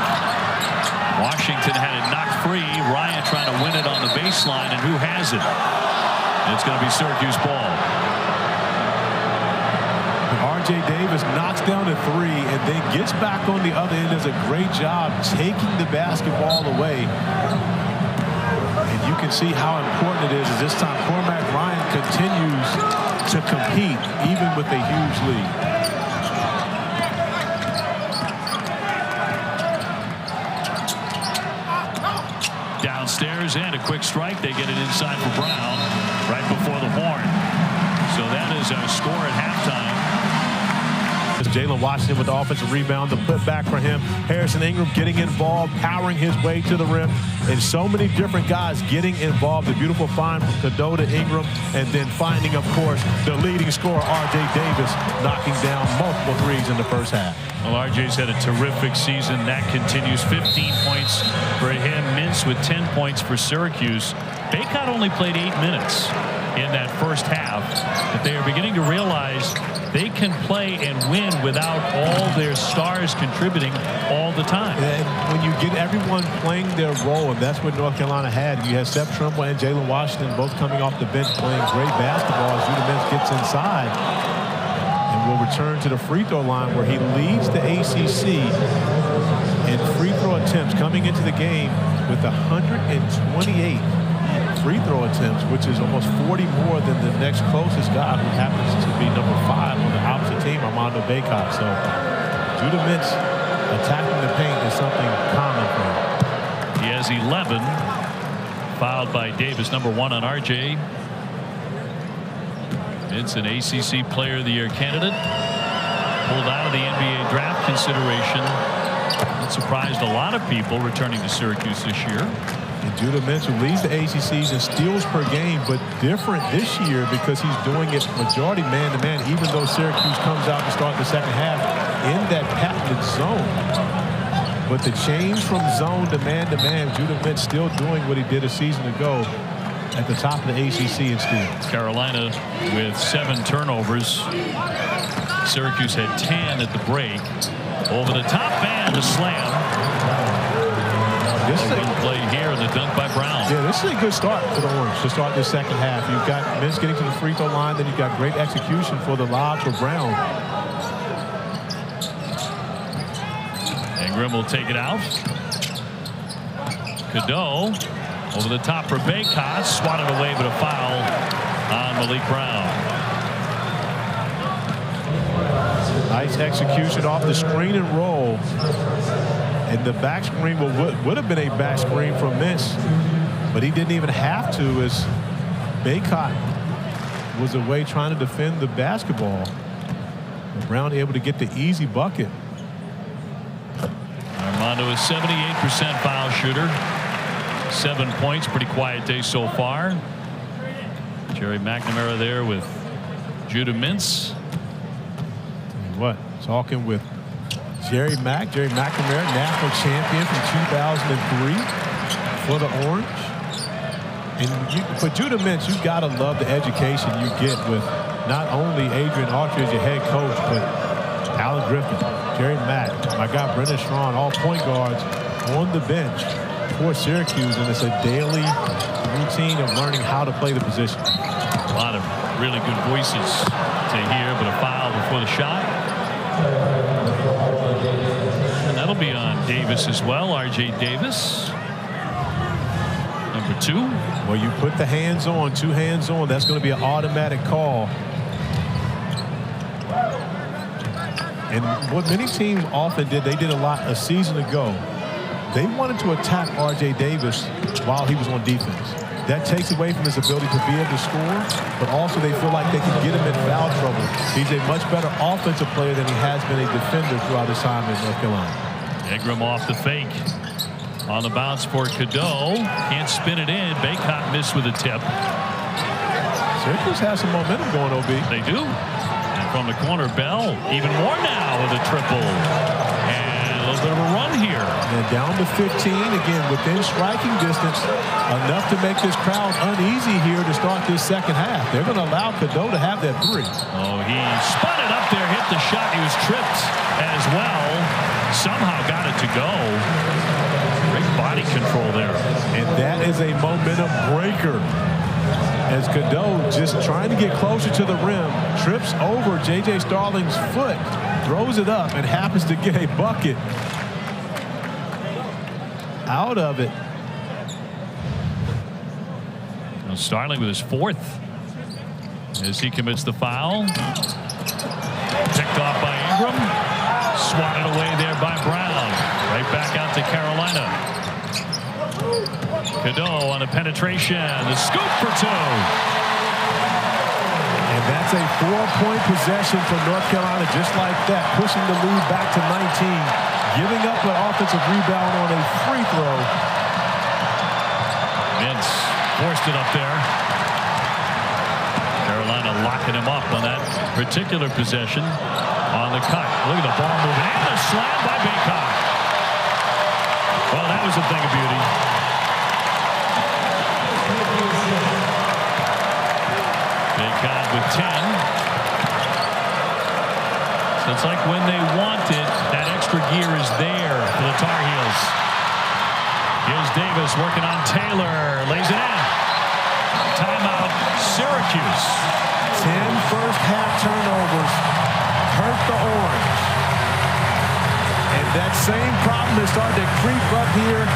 S1: Washington had it knocked free. Ryan trying to win it on the baseline, and who has it? It's going to be Syracuse ball.
S2: R.J. Davis knocks down a three and then gets back on the other end. Does a great job taking the basketball away. And you can see how important it is. At this time, Cormac Ryan continues to compete even with a huge lead.
S1: Downstairs and a quick strike. They get it inside for Brown right before the horn. So that is our score at halftime.
S2: Jalen Washington with the offensive rebound, the put back for him. Harrison Ingram getting involved, powering his way to the rim, and so many different guys getting involved. The beautiful find from Cadeau to Ingram, and then finding, of course, the leading scorer, R.J. Davis, knocking down multiple threes in the first half.
S1: Well, R.J.'s had a terrific season. That continues. 15 points for him. Mintz with 10 points for Syracuse. Bacot only played 8 minutes in that first half, but they are beginning to realize they can play and win without all their stars contributing all the time.
S2: And when you get everyone playing their role, and that's what North Carolina had. You had Seth Trimble and Jalen Washington both coming off the bench playing great basketball as Hubert Davis gets inside. And we'll return to the free throw line where he leads the ACC in free throw attempts coming into the game with 128 free throw attempts, which is almost 40 more than the next closest guy, who happens to be number 5 on the opposite team, Armando Bacot. So Judah Mintz attacking the paint is something common for him.
S1: He has 11, fouled by Davis, number 1 on RJ. Mintz, an ACC Player of the Year candidate, pulled out of the NBA draft consideration. That surprised a lot of people returning to Syracuse this year.
S2: And Judah Mintz, who leads the ACCs in steals per game, but different this year because he's doing it majority man-to-man, even though Syracuse comes out to start the second half in that patented zone. But the change from zone to man-to-man, Judah Mintz still doing what he did a season ago at the top of the ACC in steals.
S1: Carolina with 7 turnovers. Syracuse had 10 at the break. Over the top and the slam.
S2: This is a
S1: good play here, and the dunk by Brown.
S2: Yeah, this is a good start for the Orange to start this second half. You've got Mintz getting to the free throw line, then you've got great execution for the lob for Brown.
S1: Ingram will take it out. Cadeau over the top for Bacot, swatted away, but a foul on Malik Brown.
S2: Nice execution off the screen and roll. And the back screen would have been a back screen from Mintz, but he didn't even have to, as Bacot was away trying to defend the basketball. And Brown able to get the easy bucket.
S1: Armando is 78% foul shooter. 7 points, pretty quiet day so far. Jerry McNamara there with Judah Mintz.
S2: What, talking with Jerry McNamara, national champion from 2003 for the Orange. And for Judah Mintz, you've got to love the education you get with not only Adrian Autry as your head coach, but Alan Griffin, Jerry Mack, my guy Brendan Strawn, all point guards on the bench for Syracuse, and it's a daily routine of learning how to play the position.
S1: A lot of really good voices to hear, but a foul before the shot. And that'll be on Davis as well, R.J. Davis. Number 2.
S2: Well, you put the hands on, 2 hands on, that's going to be an automatic call. And what many teams often did, they did a lot a season ago. They wanted to attack R.J. Davis while he was on defense. That takes away from his ability to be able to score, but also they feel like they can get him in foul trouble. He's a much better offensive player than he has been a defender throughout his time in North Carolina.
S1: Ingram off the fake. On the bounce for Cadeau. Can't spin it in. Bacot missed with a tip.
S2: Syracuse has some momentum going, OB.
S1: They do. And from the corner, Bell even more now with a triple. And a little bit of a run here.
S2: And down to 15, again, within striking distance, enough to make this crowd uneasy here to start this second half. They're going to allow Cadeau to have that three.
S1: Oh, he spun it up there, hit the shot. He was tripped as well. Somehow got it to go. Great body control there.
S2: And that is a momentum breaker. As Cadeau, just trying to get closer to the rim, trips over J.J. Starling's foot, throws it up, and happens to get a bucket out of it.
S1: Well, Starling with his fourth as he commits the foul. Picked off by Ingram. Swatted away there by Brown. Right back out to Carolina. Cadeau on a penetration. The scoop for two.
S2: And that's a 4-point possession for North Carolina, just like that, pushing the lead back to 19, giving up an offensive rebound on a free throw.
S1: Mintz forced it up there. Carolina locking him up on that particular possession. On the cut. Look at the ball moving. And a slam by Bacot. Well, that was a thing of beauty. Bacot with 10. So it's like when they want it, that extra gear is there for the Tar Heels. Here's Davis working on Taylor. Lays it in. Timeout, Syracuse.
S2: 10 first half turnovers hurt the Orange. And that same problem is starting to creep up here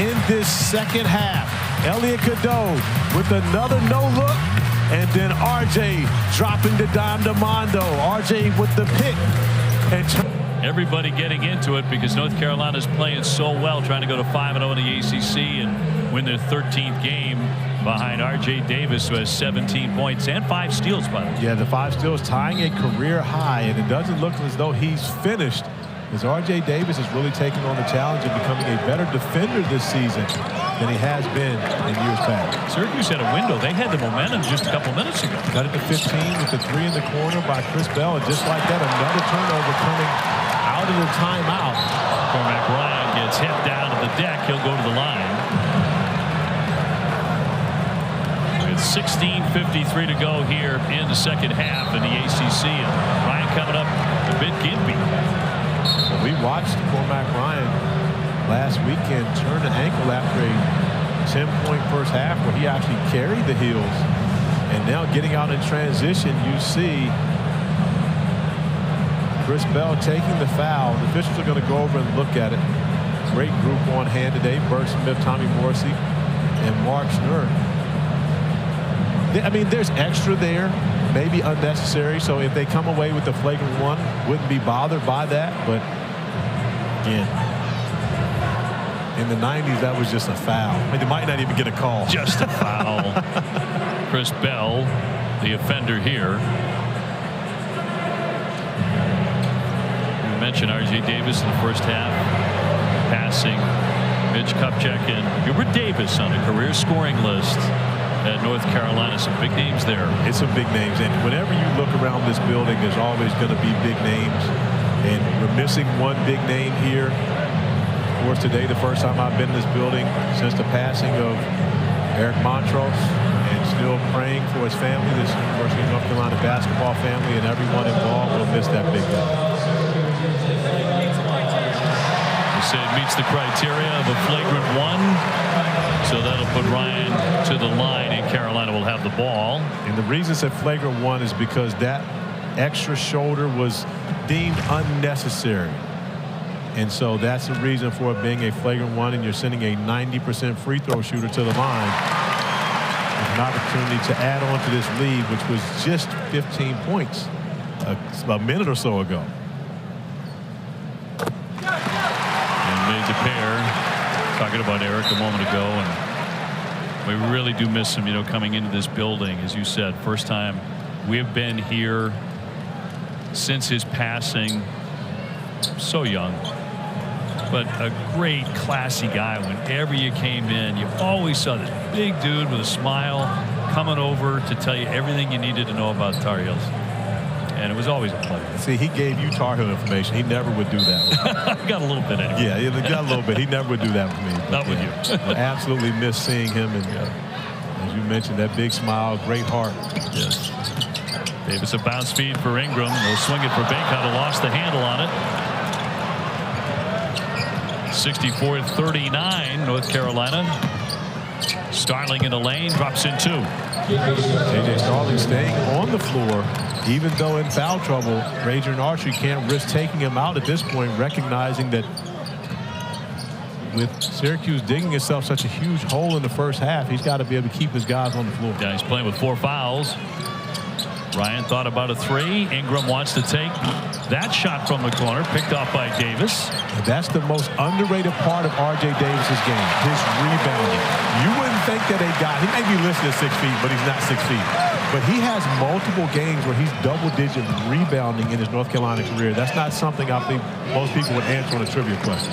S2: in this second half. Elliot Cadeau with another no-look. And then R.J. dropping the dime to Mondo. R.J. with the pick. And
S1: everybody getting into it because North Carolina's playing so well, trying to go to 5-0 in the ACC and win their 13th game behind R.J. Davis, who has 17 points and 5 steals, by the way.
S2: Yeah, the 5 steals, tying a career high, and it doesn't look as though he's finished, as R.J. Davis is really taking on the challenge of becoming a better defender this season than he has been in years past.
S1: Syracuse had a window. They had the momentum just a couple minutes ago.
S2: Got it to 15 with the 3 in the corner by Chris Bell, and just like that, another turnover coming out of the timeout.
S1: Cormac Ryan gets hit down to the deck. He'll go to the line. With 16:53 to go here in the second half in the ACC. And Ryan coming up a bit gimpy.
S2: We watched Cormac Ryan last weekend turn an ankle after a 10-point first half where he actually carried the Heels. And now getting out in transition, you see Chris Bell taking the foul. The officials are going to go over and look at it. Great group on hand today. Bert Smith, Tommy Morrissey, and Mark Schnurr. I mean, there's extra there, maybe unnecessary. So if they come away with the flagrant one, wouldn't be bothered by that. But again, in the 90s, that was just a foul. I mean, they might not even get a call.
S1: Just a foul. Chris Bell, the offender here. We mentioned R.J. Davis in the first half, passing Mitch Kupchak and Hubert Davis on a career scoring list at North Carolina. Some big names there.
S2: It's some big names, and whenever you look around this building, there's always going to be big names, and we're missing one big name here. Of course, today, the first time I've been in this building since the passing of Eric Montrose, and still praying for his family, this University of North Carolina basketball family, and everyone involved will miss that big guy.
S1: You say it meets the criteria of a flagrant one. So that'll put Ryan to the line, and Carolina will have the ball.
S2: And the reason it's a flagrant one is because that extra shoulder was deemed unnecessary. And so that's the reason for it being a flagrant one, and you're sending a 90% free throw shooter to the line. With an opportunity to add on to this lead, which was just 15 points a minute or so ago.
S1: And made the pair. Talking about Eric a moment ago, and we really do miss him, you know, coming into this building. As you said, first time we have been here since his passing. So young, but a great, classy guy. Whenever you came in, you always saw this big dude with a smile coming over to tell you everything you needed to know about Tar Heels. And it was always a pleasure.
S2: See, he gave you Tar Heel information. He never would do that.
S1: I got a little bit anyway.
S2: Yeah, he got a little bit. He never would do that with me.
S1: Not with you.
S2: I absolutely miss seeing him. And as you mentioned, that big smile, great heart.
S1: Yes. Davis a bounce feed for Ingram. They'll swing it for Bacot, who lost the handle on it. 64-39, North Carolina. Starling in the lane, drops in 2.
S2: J.J. Starling staying on the floor, even though in foul trouble. Ranger and Archery can't risk taking him out at this point, recognizing that with Syracuse digging itself such a huge hole in the first half, he's got to be able to keep his guys on the floor.
S1: Yeah, he's playing with 4 fouls. Ryan thought about a 3. Ingram wants to take that shot from the corner, picked off by Davis.
S2: That's the most underrated part of R.J. Davis's game, his rebounding. You wouldn't think that he may be listed at 6 feet, but he's not 6 feet. But he has multiple games where he's double-digit rebounding in his North Carolina career. That's not something I think most people would answer on a trivia question.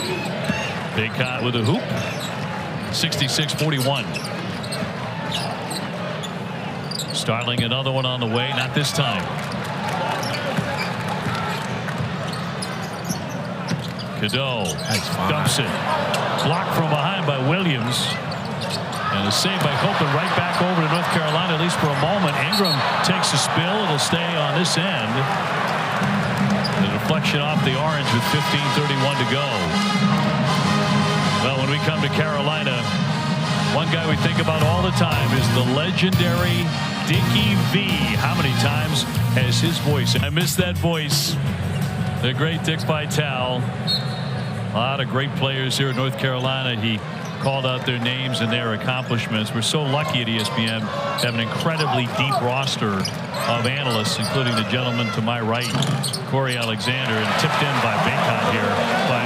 S1: Bacot with a hoop. 66-41. Starling another one on the way, not this time. Cadeau dumps it. Blocked from behind by Williams. And a save by Copeland right back over to North Carolina, at least for a moment. Ingram takes a spill. It'll stay on this end. The deflection off the Orange with 15:31 to go. Well, when we come to Carolina, one guy we think about all the time is the legendary Dickie V. How many times has his voice? I miss that voice. The great Dick Vitale. A lot of great players here in North Carolina. He called out their names and their accomplishments. We're so lucky at ESPN to have an incredibly deep roster of analysts, including the gentleman to my right, Corey Alexander, and tipped in by Bacot here. But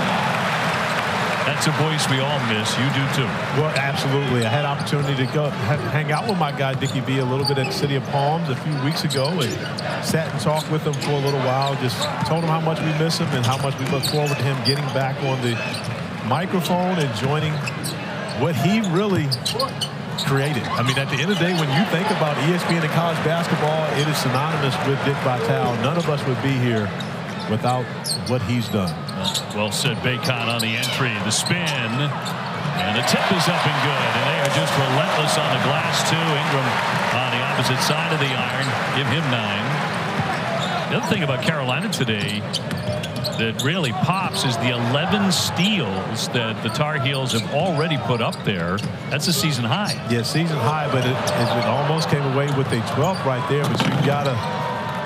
S1: that's a voice we all miss. You do too. Well,
S2: absolutely. I had opportunity to go hang out with my guy Dickie V a little bit at the City of Palms a few weeks ago, and sat and talked with him for a little while. Just told him how much we miss him and how much we look forward to him getting back on the microphone and joining what he really created. I mean, at the end of the day, when you think about ESPN and college basketball, it is synonymous with Dick Vitale. None of us would be here without what he's done.
S1: Well said. Bacot on the entry, the spin, and the tip is up and good. And they are just relentless on the glass too. Ingram on the opposite side of the iron. Give him 9. The other thing about Carolina today that really pops is the 11 steals that the Tar Heels have already put up there. That's a season high.
S2: Yeah, season high, but it almost came away with a 12th right there. But you got to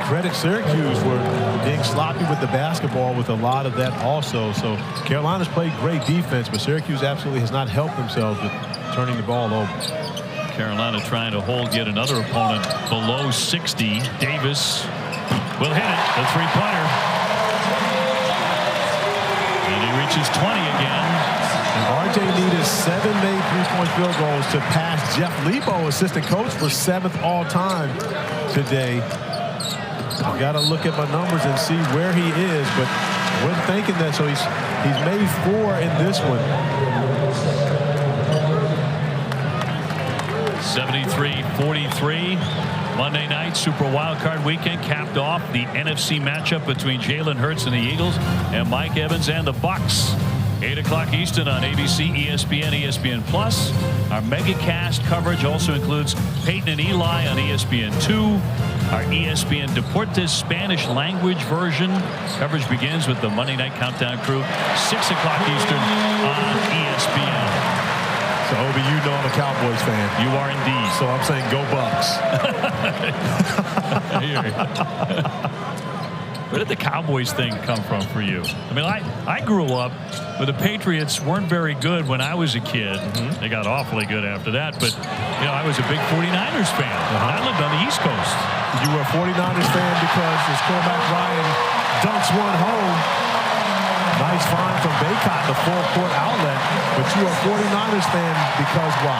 S2: credit Syracuse for being sloppy with the basketball with a lot of that also. So Carolina's played great defense, but Syracuse absolutely has not helped themselves with turning the ball over.
S1: Carolina trying to hold yet another opponent below 60. Davis will hit it. The 3-pointer. And he reaches 20 again.
S2: And RJ needed 7 made 3-point field goals to pass Jeff Lebo, assistant coach, for 7th all-time today. I've got to look at my numbers and see where he is, but wasn't thinking that. So he's made 4 in this one.
S1: 73-43. Monday night Super Wildcard Weekend capped off the NFC matchup between Jalen Hurts and the Eagles and Mike Evans and the Bucks. 8 o'clock Eastern on ABC, ESPN, ESPN Plus. Our megacast coverage also includes Peyton and Eli on ESPN2. Our ESPN Deportes Spanish language version. Coverage begins with the Monday Night Countdown crew, 6 o'clock Eastern on ESPN.
S2: So, Obi, you know I'm a Cowboys fan.
S1: You are indeed.
S2: So I'm saying go Bucks.
S1: Where did the Cowboys thing come from for you? I mean, I grew up where the Patriots weren't very good when I was a kid. They got awfully good after that. But, you know, I was a big 49ers fan. I lived on the East Coast.
S2: You were a 49ers fan because his quarterback Ryan dunks one home. Nice find from Bacot, the full-court outlet. But you are a 49ers fan because why?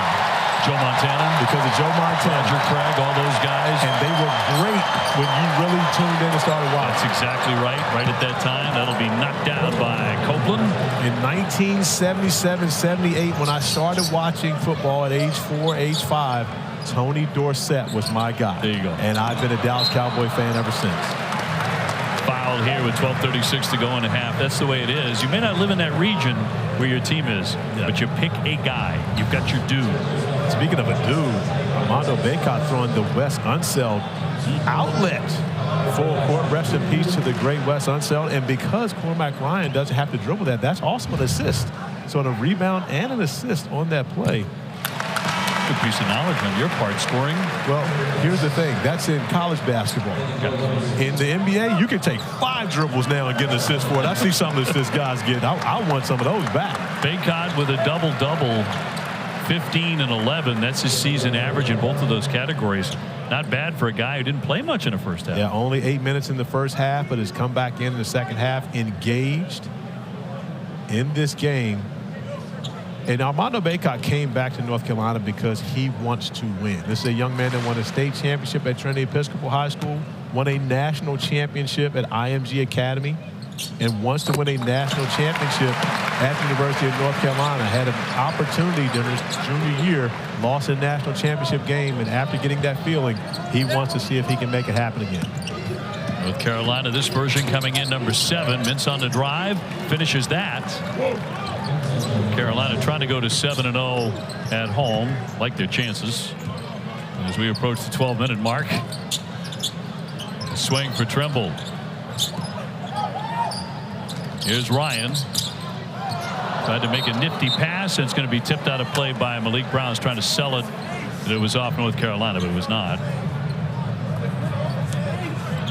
S1: Joe Montana.
S2: Because of Joe Montana.
S1: Roger Craig, all those guys.
S2: And they were great when you really tuned in and started watching.
S1: That's exactly right. Right at that time. That'll be knocked down by Copeland.
S2: In 1977-78, when I started watching football at age 4, age 5, Tony Dorsett was my guy.
S1: There you go.
S2: And I've been a Dallas Cowboy fan ever since.
S1: foul here with 12:36 to go in the half. That's the way it is. You may not live in that region where your team is, but you pick a guy. You've got your dude.
S2: Speaking of a dude, Armando Bacot throwing the Wes Unseld outlet. Full court, rest in peace to the great Wes Unseld. And because Cormac Ryan doesn't have to dribble that, that's also an assist. So a rebound and an assist on that play.
S1: Good piece of knowledge on your part, scoring.
S2: Well, here's the thing. That's in college basketball. In the NBA, you can take 5 dribbles now and get an assist for it. I see some of this guys get. I want some of those back.
S1: Bacot with a double-double, 15 and 11. That's his season average in both of those categories. Not bad for a guy who didn't play much in the first half.
S2: Yeah, only 8 minutes in the first half, but has come back in the second half, engaged in this game. And Armando Bacot came back to North Carolina because he wants to win. This is a young man that won a state championship at Trinity Episcopal High School, won a national championship at IMG Academy, and wants to win a national championship at the University of North Carolina. Had an opportunity during his junior year, lost a national championship game, and after getting that feeling, he wants to see if he can make it happen again.
S1: With Carolina, this version coming in number 7. Mintz on the drive, finishes that. Carolina trying to go to 7-0 at home. Like their chances. As we approach the 12-minute mark. Swing for Trimble. Here's Ryan. Tried to make a nifty pass, and it's going to be tipped out of play by Malik Brown. He's trying to sell it that it was off North Carolina, but it was not.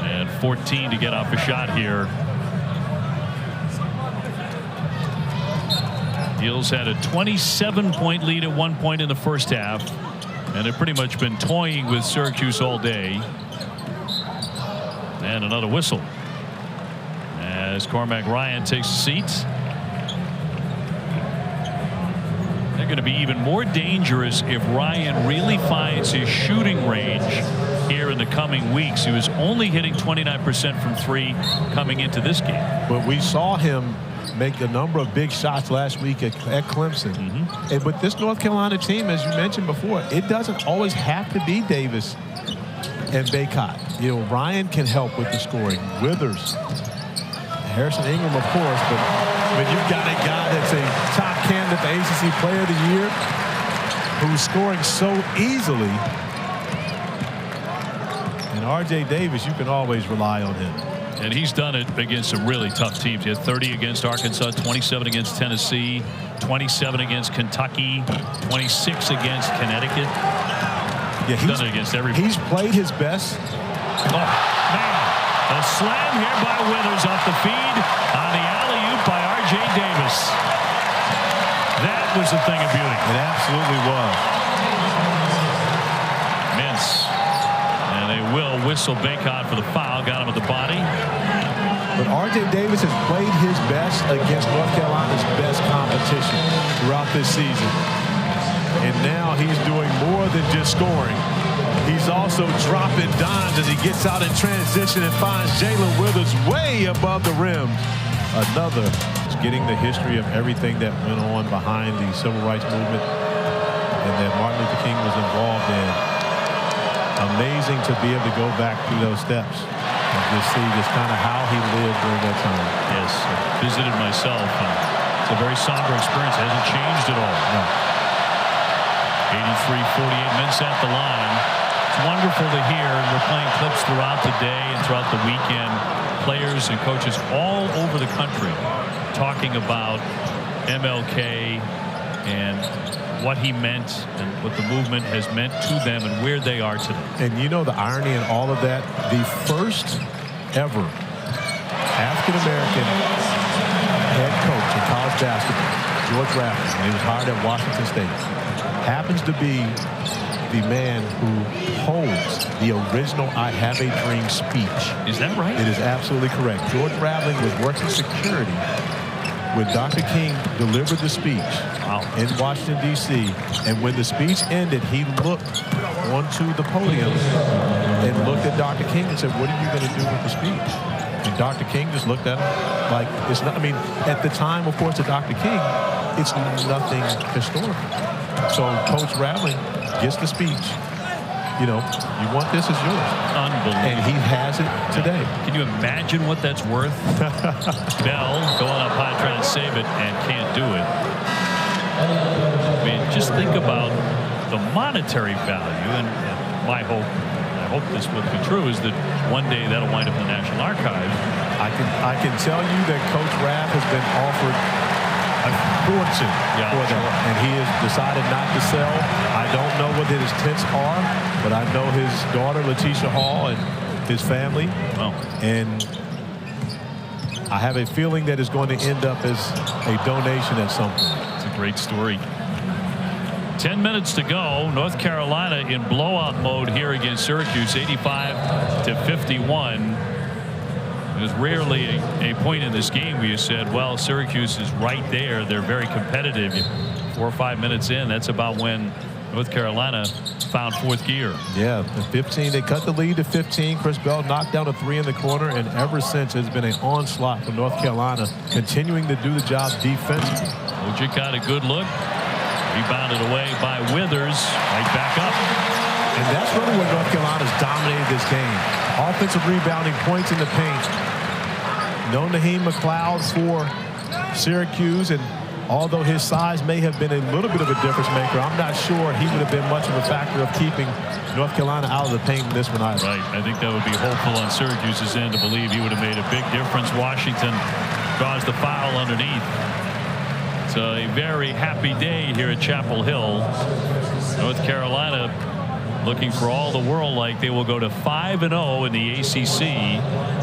S1: And 14 to get off a shot here. Heels had a 27-point lead at one point in the first half, and they've pretty much been toying with Syracuse all day. And another whistle as Cormac Ryan takes a seat. They're going to be even more dangerous if Ryan really finds his shooting range here in the coming weeks. He was only hitting 29% from 3 coming into this game.
S2: But we saw him make a number of big shots last week at Clemson. And with this North Carolina team, as you mentioned before, it doesn't always have to be Davis and Bacot. You know, Ryan can help with the scoring. Withers, Harrison Ingram, of course, but when you've got a guy that's a top candidate for ACC Player of the Year who's scoring so easily, and R.J. Davis, you can always rely on him.
S1: And he's done it against some really tough teams. He had 30 against Arkansas, 27 against Tennessee, 27 against Kentucky, 26 against Connecticut.
S2: Yeah,
S1: he's done it against everybody.
S2: He's played his best.
S1: Oh, man. A slam here by Withers off the feed on the alley-oop by R.J. Davis. That was a thing of beauty.
S2: It absolutely was.
S1: Mintz. And they will whistle Bacot for the foul. Got him at the body.
S2: But R.J. Davis has played his best against North Carolina's best competition throughout this season. And now he's doing more than just scoring. He's also dropping dimes as he gets out in transition and finds Jalen Withers way above the rim. Another is getting the history of everything that went on behind the civil rights movement and that Martin Luther King was involved in. Amazing to be able to go back through those steps and just see just kind of how he lived during that time.
S1: Yes, I visited myself. And it's a very somber experience. It hasn't changed at all.
S2: No.
S1: 83-48 Mintz at the line. It's wonderful to hear, and we're playing clips throughout the day and throughout the weekend. Players and coaches all over the country talking about MLK and what he meant and what the movement has meant to them and where they are today.
S2: And you know the irony in all of that, the first ever African-American head coach in college basketball, George Raffles, when he was hired at Washington State, happens to be the man who holds the original I Have a Dream speech.
S1: Is that right?
S2: It is absolutely correct. George Raveling was working security when Dr. King delivered the speech in Washington, D.C. And when the speech ended, he looked onto the podium and looked at Dr. King and said, "What are you going to do with the speech?" And Dr. King just looked at him like, it's not, I mean, at the time, of course, of Dr. King, it's nothing historical. So Coach Raveling gets the speech, you know, you want this as yours.
S1: Unbelievable.
S2: And he has it today.
S1: Can you imagine what that's worth? Bell going up high trying to save it and can't do it. I mean, just think about the monetary value, and my hope, I hope this will be true, is that one day that'll wind up in the National Archive.
S2: I can tell you that Coach Raff has been offered a fortune for that, and he has decided not to sell. I don't know what his intents are, but I know his daughter Letitia Hall and his family, and I have a feeling that it's going to end up as a donation at some point.
S1: It's a great story. 10 minutes to go. North Carolina in blowout mode here against Syracuse, 85-51. There's rarely a point in this game where you said, well, Syracuse is right there. They're very competitive. 4 or 5 minutes in, that's about when North Carolina found fourth gear.
S2: Yeah, the 15, they cut the lead to 15. Chris Bell knocked down a 3 in the corner, and ever since it's been an onslaught for North Carolina, continuing to do the job defensively.
S1: Ojic got a good look. Rebounded away by Withers. Right back up.
S2: And that's really where North Carolina's dominated this game. Offensive rebounding, points in the paint. No Naheem McLeod for Syracuse, and although his size may have been a little bit of a difference maker, I'm not sure he would have been much of a factor of keeping North Carolina out of the paint in this one either.
S1: Right. I think that would be hopeful on Syracuse's end to believe he would have made a big difference. Washington draws the foul underneath. It's a very happy day here at Chapel Hill. North Carolina looking for all the world like they will go to 5-0 in the ACC.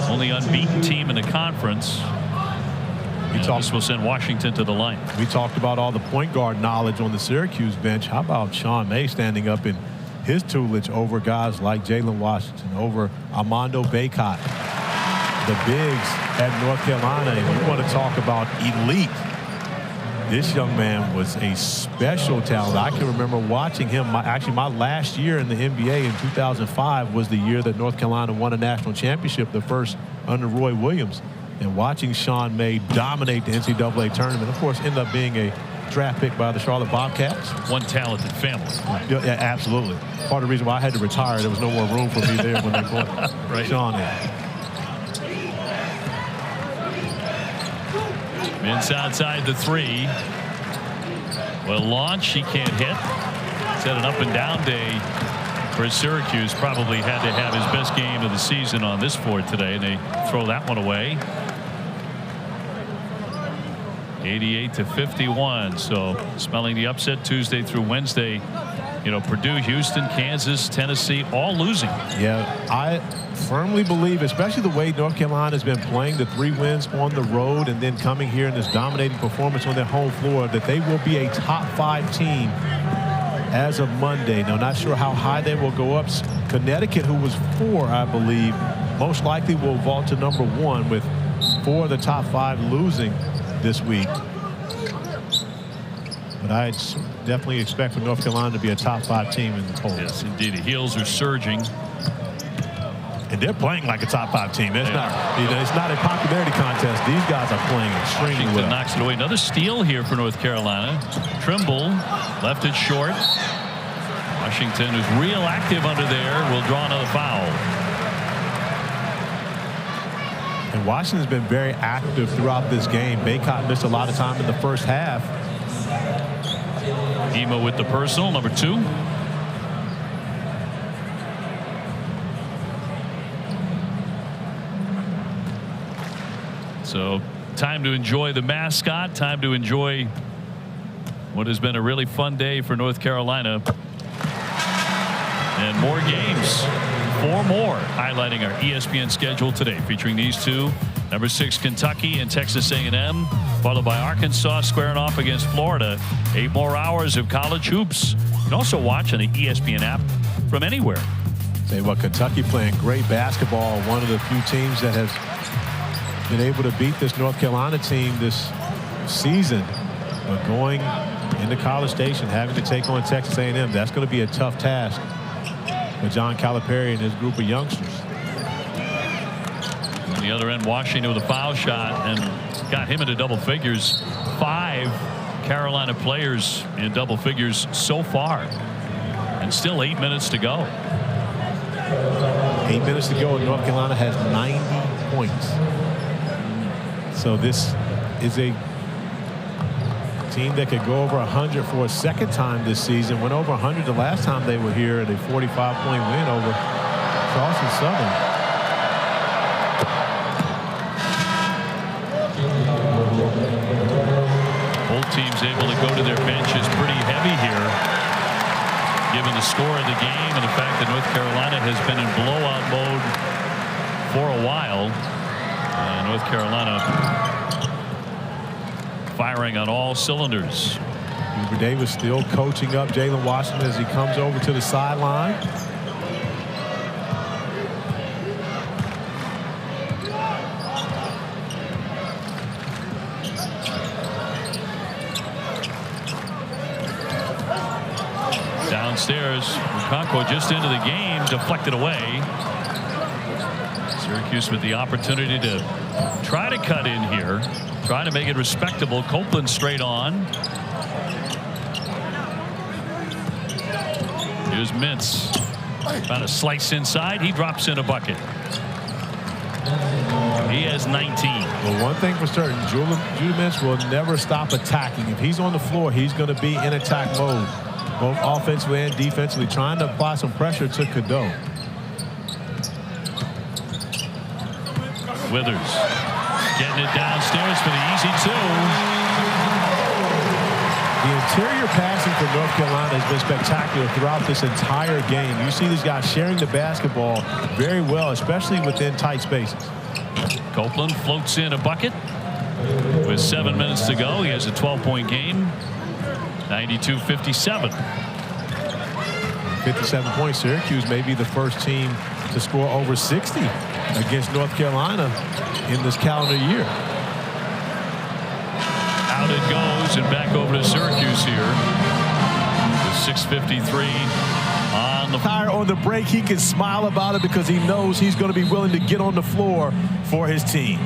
S1: Only unbeaten team in the conference. This will send Washington to the line.
S2: We talked about all the point guard knowledge on the Syracuse bench. How about Sean May standing up in his tutelage over guys like Jalen Washington, over Armando Bacot, the bigs at North Carolina? And you want to talk about elite. This young man was a special talent. I can remember watching him. My last year in the NBA in 2005 was the year that North Carolina won a national championship, the first under Roy Williams. And watching Sean May dominate the NCAA tournament, of course, ended up being a draft pick by the Charlotte Bobcats.
S1: One talented family.
S2: Yeah, absolutely. Part of the reason why I had to retire, there was no more room for me there when they brought Sean in.
S1: Mintz outside the 3. Will launch. He can't hit. It's had an up and down day for Syracuse. Probably had to have his best game of the season on this floor today, and they throw that one away. 88-51. So smelling the upset Tuesday through Wednesday. You know, Purdue, Houston, Kansas, Tennessee, all losing.
S2: Yeah, I firmly believe, especially the way North Carolina has been playing, the 3 wins on the road and then coming here in this dominating performance on their home floor, that they will be a top 5 team as of Monday. Now, not sure how high they will go up. Connecticut, who was 4, I believe, most likely will vault to number 1 with 4 of the top 5 losing this week. But I definitely expect for North Carolina to be a top 5 team in the poll.
S1: Yes, indeed. The heels are surging.
S2: And they're playing like a top 5 team. It's not a popularity contest. These guys are playing extremely well.
S1: Washington knocks it away. Another steal here for North Carolina. Trimble left it short. Washington, who's real active under there, will draw another foul.
S2: And Washington's been very active throughout this game. Bacot missed a lot of time in the first half.
S1: Ema with the personal, number 2. So time to enjoy the mascot, time to enjoy what has been a really fun day for North Carolina. And more games, 4 more, highlighting our ESPN schedule today, featuring these 2. Number 6 Kentucky and Texas A&M, followed by Arkansas squaring off against Florida. 8 more hours of college hoops. You can also watch on the ESPN app from anywhere.
S2: Say what, Kentucky playing great basketball. One of the few teams that has been able to beat this North Carolina team this season. But going into College Station, having to take on Texas A&M, that's going to be a tough task for John Calipari and his group of youngsters.
S1: On the other end, Washington with a foul shot and got him into double figures. 5 Carolina players in double figures so far. And still 8 minutes to go.
S2: 8 minutes to go, and North Carolina has 90 points. So this is a team that could go over 100 for a second time this season. Went over 100 the last time they were here at a 45-point win over Charleston Southern.
S1: Both teams able to go to their benches pretty heavy here, given the score of the game and the fact that North Carolina has been in blowout mode for a while. North Carolina firing on all cylinders.
S2: Hubert Davis still coaching up Jalen Washington as he comes over to the sideline.
S1: Downstairs, Conco just into the game, deflected away. Syracuse with the opportunity to try to cut in here, trying to make it respectable. Copeland straight on. Here's Mintz, trying to slice inside. He drops in a bucket. He has 19.
S2: Well, one thing for certain, Judah Mintz will never stop attacking. If he's on the floor, he's going to be in attack mode, both offensively and defensively, trying to apply some pressure to Cadeau.
S1: Withers getting it downstairs for the easy two.
S2: The interior passing for North Carolina has been spectacular throughout this entire game. You see these guys sharing the basketball very well, especially within tight spaces.
S1: Copeland floats in a bucket with 7 minutes to go. He has a 12-point game. 92-57.
S2: 57 points. Syracuse may be the first team to score over 60 against North Carolina in this calendar year.
S1: Out it goes and back over to Syracuse here. With 6:53 on the
S2: tire on the break. He can smile about it because he knows he's going to be willing to get on the floor for his team.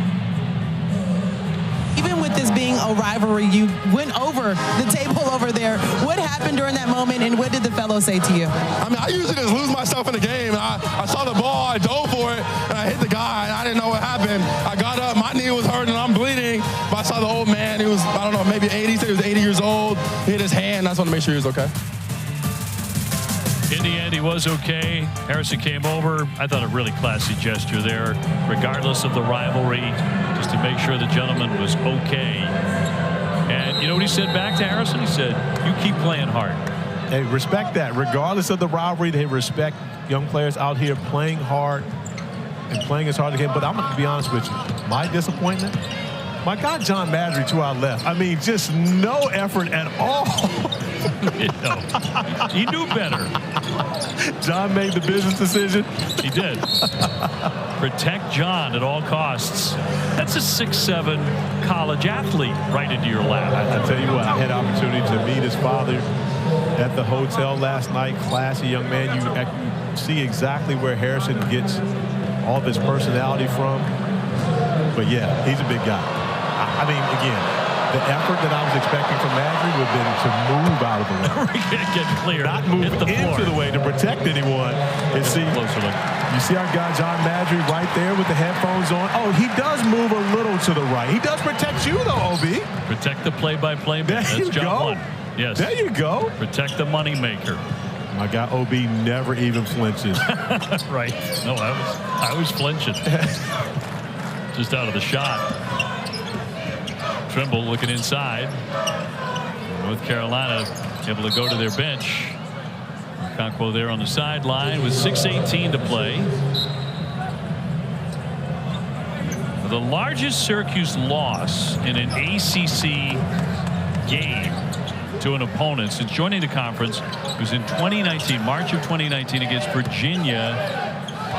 S4: Even with this being a rivalry, you went over the table over there. What happened during that moment, and what did the fellow say to you?
S5: I mean, I usually just lose myself in the game. I saw the ball, I dove for it, and I hit the guy, and I didn't know what happened. I got up, my knee was hurting, and I'm bleeding. But I saw the old man. He was, I don't know, maybe 80. He said he was 80 years old. He hit his hand. I just wanted to make sure he was okay.
S1: In the end, he was okay. Harrison came over. I thought a really classy gesture there, regardless of the rivalry, just to make sure the gentleman was okay. And you know what he said back to Harrison? He said, "You keep playing hard."
S2: Hey, respect that. Regardless of the rivalry, they respect young players out here playing hard and playing as hard as they can. But I'm going to be honest with you. My disappointment, my guy John Madry to our left. I mean, just no effort at all.
S1: He knew better.
S2: John made the business decision.
S1: He did. Protect John at all costs. That's a 6'7" college athlete right into your lap.
S2: I tell you what, I had an opportunity to meet his father at the hotel last night. Classy young man. You see exactly where Harrison gets all of his personality from. But yeah, he's a big guy. I mean, again, the effort that I was expecting from Madry would have been to move out of the way.
S1: Get clear.
S2: Not move into the way to protect anyone. And see, you see our guy John Madry right there with the headphones on. Oh, he does move a little to the right. He does protect you, though, OB.
S1: Protect the play-by-play man. That's job one. Yes.
S2: There you go.
S1: Protect the money maker.
S2: My guy OB never even flinches.
S1: Right. No, I was flinching. Just out of the shot. Trimble looking inside. North Carolina able to go to their bench. Conquo there on the sideline with 6:18 to play. The largest Syracuse loss in an ACC game to an opponent since joining the conference was in 2019, March of 2019 against Virginia,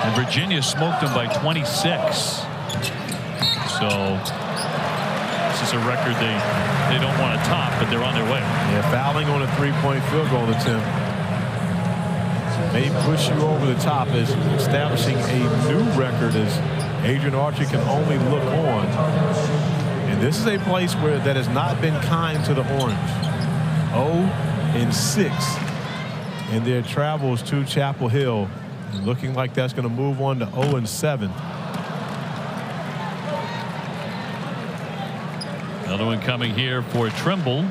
S1: and Virginia smoked them by 26. So this is a record they don't want to top, but they're on their way.
S2: Yeah, fouling on a three-point field goal attempt may push you over the top as establishing a new record as Adrian Archer can only look on. And this is a place where that has not been kind to the Orange. 0-6 in their travels to Chapel Hill. And looking like that's going to move on to 0-7.
S1: Another one coming here for Trimble.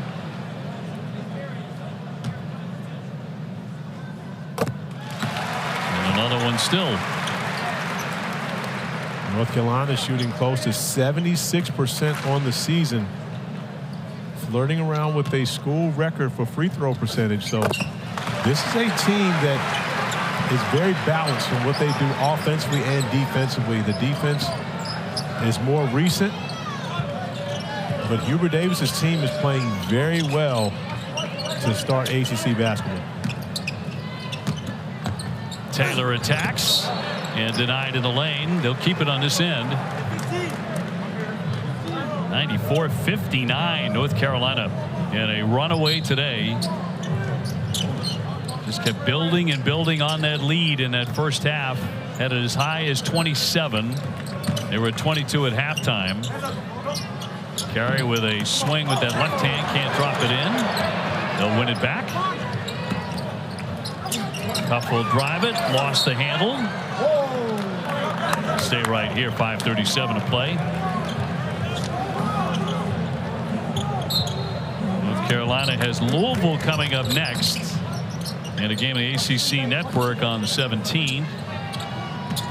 S1: And another one still.
S2: North Carolina shooting close to 76% on the season. Flirting around with a school record for free throw percentage. So this is a team that is very balanced in what they do offensively and defensively. The defense is more recent, but Hubert Davis's team is playing very well to start ACC basketball.
S1: Taylor attacks and denied in the lane. They'll keep it on this end. 94-59 North Carolina in a runaway today. Just kept building and building on that lead in that first half. Had it as high as 27. They were at 22 at halftime. Carey with a swing with that left hand, can't drop it in. They'll win it back. Cuff will drive it, lost the handle. Stay right here, 5:37 to play. North Carolina has Louisville coming up next. And a game of the ACC Network on the 17th.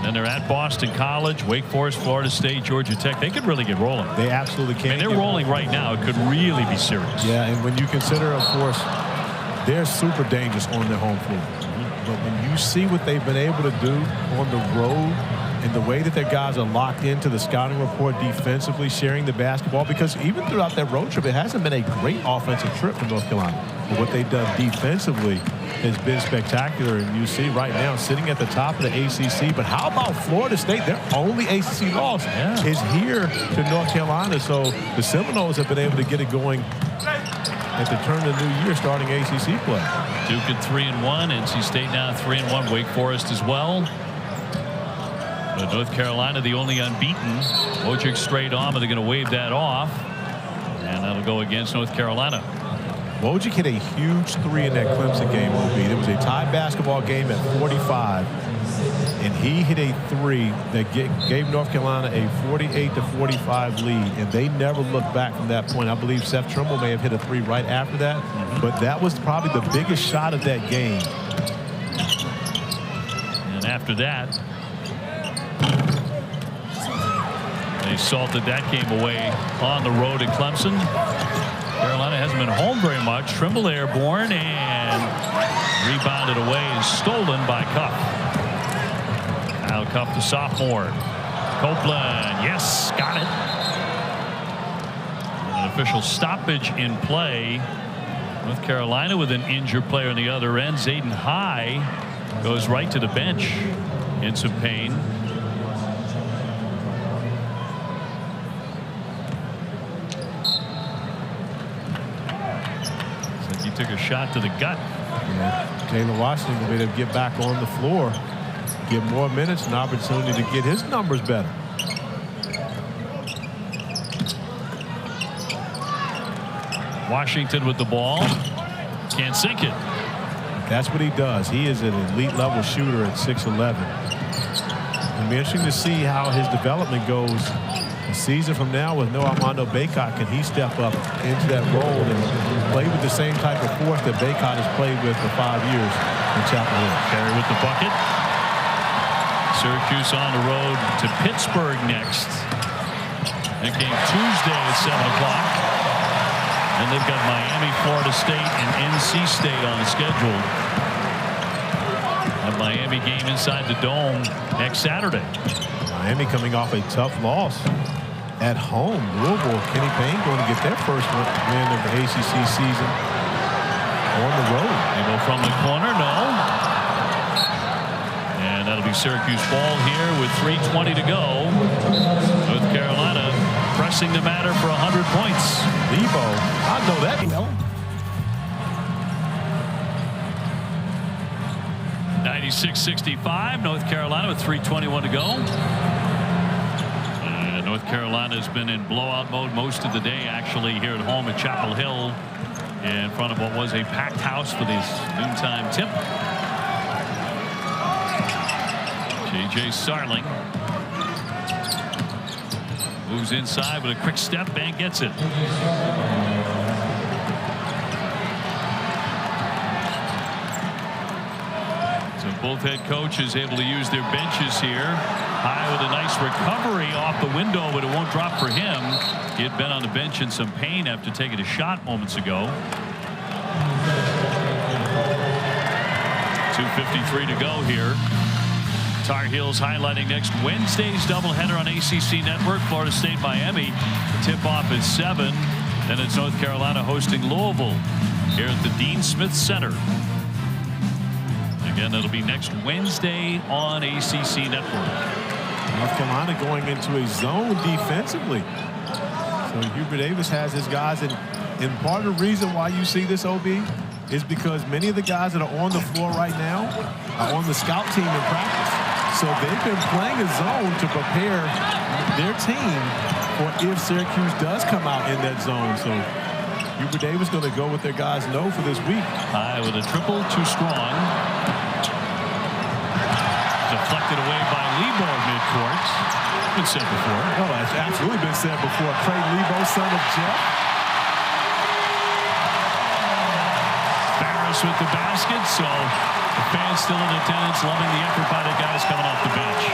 S1: Then they're at Boston College, Wake Forest, Florida State, Georgia Tech. They could really get rolling.
S2: They absolutely can.
S1: And they're rolling right now. It could really be serious.
S2: Yeah, and when you consider, of course, they're super dangerous on their home floor. But when you see what they've been able to do on the road and the way that their guys are locked into the scouting report defensively, sharing the basketball, because even throughout that road trip, it hasn't been a great offensive trip for North Carolina. But what they've done defensively has been spectacular, and you see right now sitting at the top of the ACC. But how about Florida State? Their only ACC loss is here to North Carolina. So the Seminoles have been able to get it going at the turn of the new year, starting ACC play.
S1: Duke at 3-1. NC State now 3-1. Wake Forest as well. But North Carolina, the only unbeaten. Wojcik straight on, but they're going to wave that off. And that'll go against North Carolina.
S2: Wojcik hit a huge three in that Clemson game, OB. There was a tied basketball game at 45, and he hit a three that gave North Carolina a 48-45 lead, and they never looked back from that point. I believe Seth Trimble may have hit a three right after that, but that was probably the biggest shot of that game.
S1: And after that, they salted that game away on the road at Clemson. Carolina hasn't been home very much. Trimble airborne and rebounded away and stolen by Cuff. Kyle Cuff, the sophomore. Copeland, yes, got it. An official stoppage in play. North Carolina with an injured player on the other end. Zayden High goes right to the bench in some pain. Took a shot to the gut.
S2: Yeah. Taylor Washington will be able to get back on the floor, get more minutes, an opportunity to get his numbers better.
S1: Washington with the ball. Can't sink it.
S2: That's what he does. He is an elite level shooter at 6'11". It'll be interesting to see how his development goes. A season from now with no Armando Bacot, can he step up into that role and play with the same type of force that Bacot has played with for 5 years in Chapel Hill?
S1: Carey with the bucket. Syracuse on the road to Pittsburgh next. That game Tuesday at 7 o'clock. And they've got Miami, Florida State, and NC State on the schedule. A Miami game inside the Dome next Saturday.
S2: Miami coming off a tough loss at home. Louisville, Kenny Payne going to get their first win of the ACC season on the road.
S1: They go from the corner, no. And that'll be Syracuse ball here with 3:20 to go. North Carolina pressing the matter for 100 points.
S2: Lebo, I know that.
S1: 96-65, North Carolina with 3:21 to go. North Carolina has been in blowout mode most of the day, actually, here at home at Chapel Hill in front of what was a packed house for this noontime tip. J.J. Sarling moves inside with a quick step and gets it. So both head coaches able to use their benches here. High with a nice recovery off the window, but it won't drop for him. He had been on the bench in some pain after taking a shot moments ago. 2:53 to go here. Tar Heels highlighting next Wednesday's doubleheader on ACC Network. Florida State, Miami. Tip-off is 7. Then it's North Carolina hosting Louisville here at the Dean Smith Center. Again, that'll be next Wednesday on ACC Network.
S2: North Carolina going into a zone defensively. So Hubert Davis has his guys, and part of the reason why you see this, OB, is because many of the guys that are on the floor right now are on the scout team in practice. So they've been playing a zone to prepare their team for if Syracuse does come out in that zone. So Hubert Davis going to go with their guys know for this week.
S1: High with a triple, too strong. Deflected away by Lebo midcourt. Been said before.
S2: Oh, it's absolutely been said before. Trey Lebo, son of Jeff.
S1: Barris with the basket, so the fans still in attendance, loving the effort by the guys coming off the bench.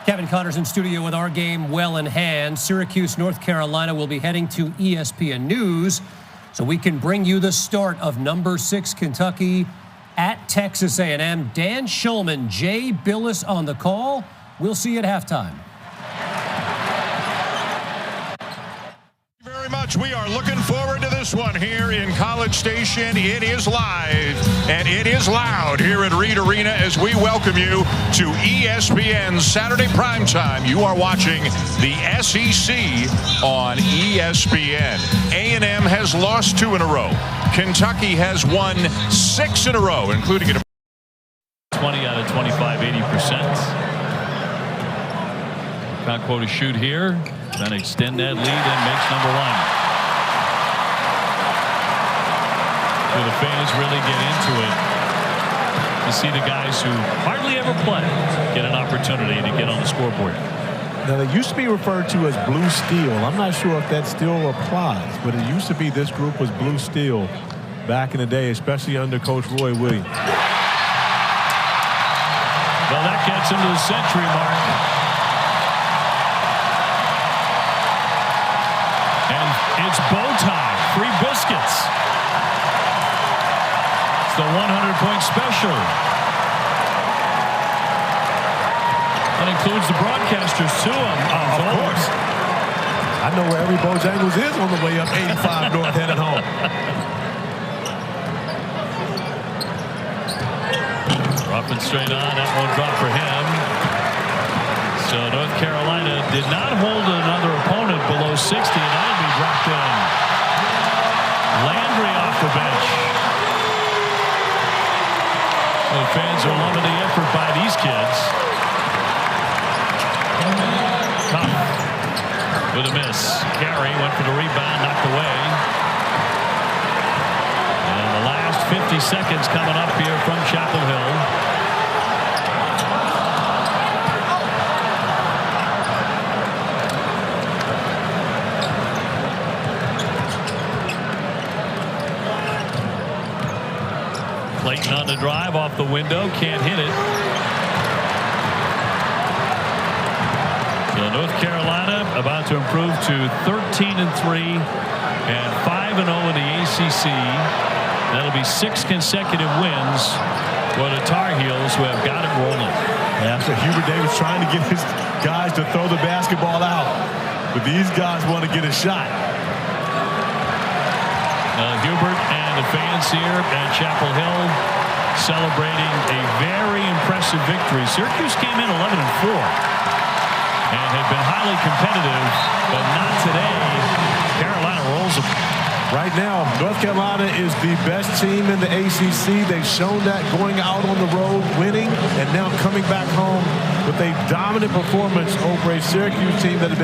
S6: Kevin Connors in studio with our game well in hand. Syracuse, North Carolina will be heading to ESPN News so we can bring you the start of number 6 Kentucky at Texas A&M. Dan Shulman, Jay Billis on the call. We'll see you at halftime.
S7: Very much. We are looking forward to this one here in College Station. It is live and it is loud here at Reed Arena as we welcome you to ESPN Saturday Primetime. You are watching the SEC on ESPN. A&M has lost 2 in a row. Kentucky has won 6 in a row, including a
S1: 20 out of 25, 80%. Conquo to shoot here. Then extend that lead and makes number 1. So the fans really get into it to see the guys who hardly ever play get an opportunity to get on the scoreboard.
S2: Now, they used to be referred to as Blue Steel. I'm not sure if that still applies, but it used to be this group was Blue Steel back in the day, especially under Coach Roy Williams.
S1: Well, that gets into the century mark. And it's bow tie. Free biscuits. It's the 100-point special. That includes the broadcasters, too.
S2: Of course. I know where every Bojangles is on the way up 85 North headed home.
S1: Up and straight on. That won't drop for him. So North Carolina did not hold another opponent below 60, and that'll be dropped in. Landry off the bench. The fans are loving the effort by these kids. Tough with a miss. Carey went for the rebound, knocked away. And the last 50 seconds coming up here from Chapel Hill. Clayton on the drive off the window, can't hit it. So North Carolina about to improve to 13-3 and 5-0 in the ACC. That'll be 6 consecutive wins for the Tar Heels, who have got it rolling.
S2: Yeah, so Hubert Davis trying to get his guys to throw the basketball out, but these guys want to get a shot.
S1: Hubert and the fans here at Chapel Hill celebrating a very impressive victory. Syracuse came in 11-4 and had been highly competitive, but not today. Carolina rolls them.
S2: Right now, North Carolina is the best team in the ACC. They've shown that going out on the road, winning, and now coming back home with a dominant performance over a Syracuse team that has been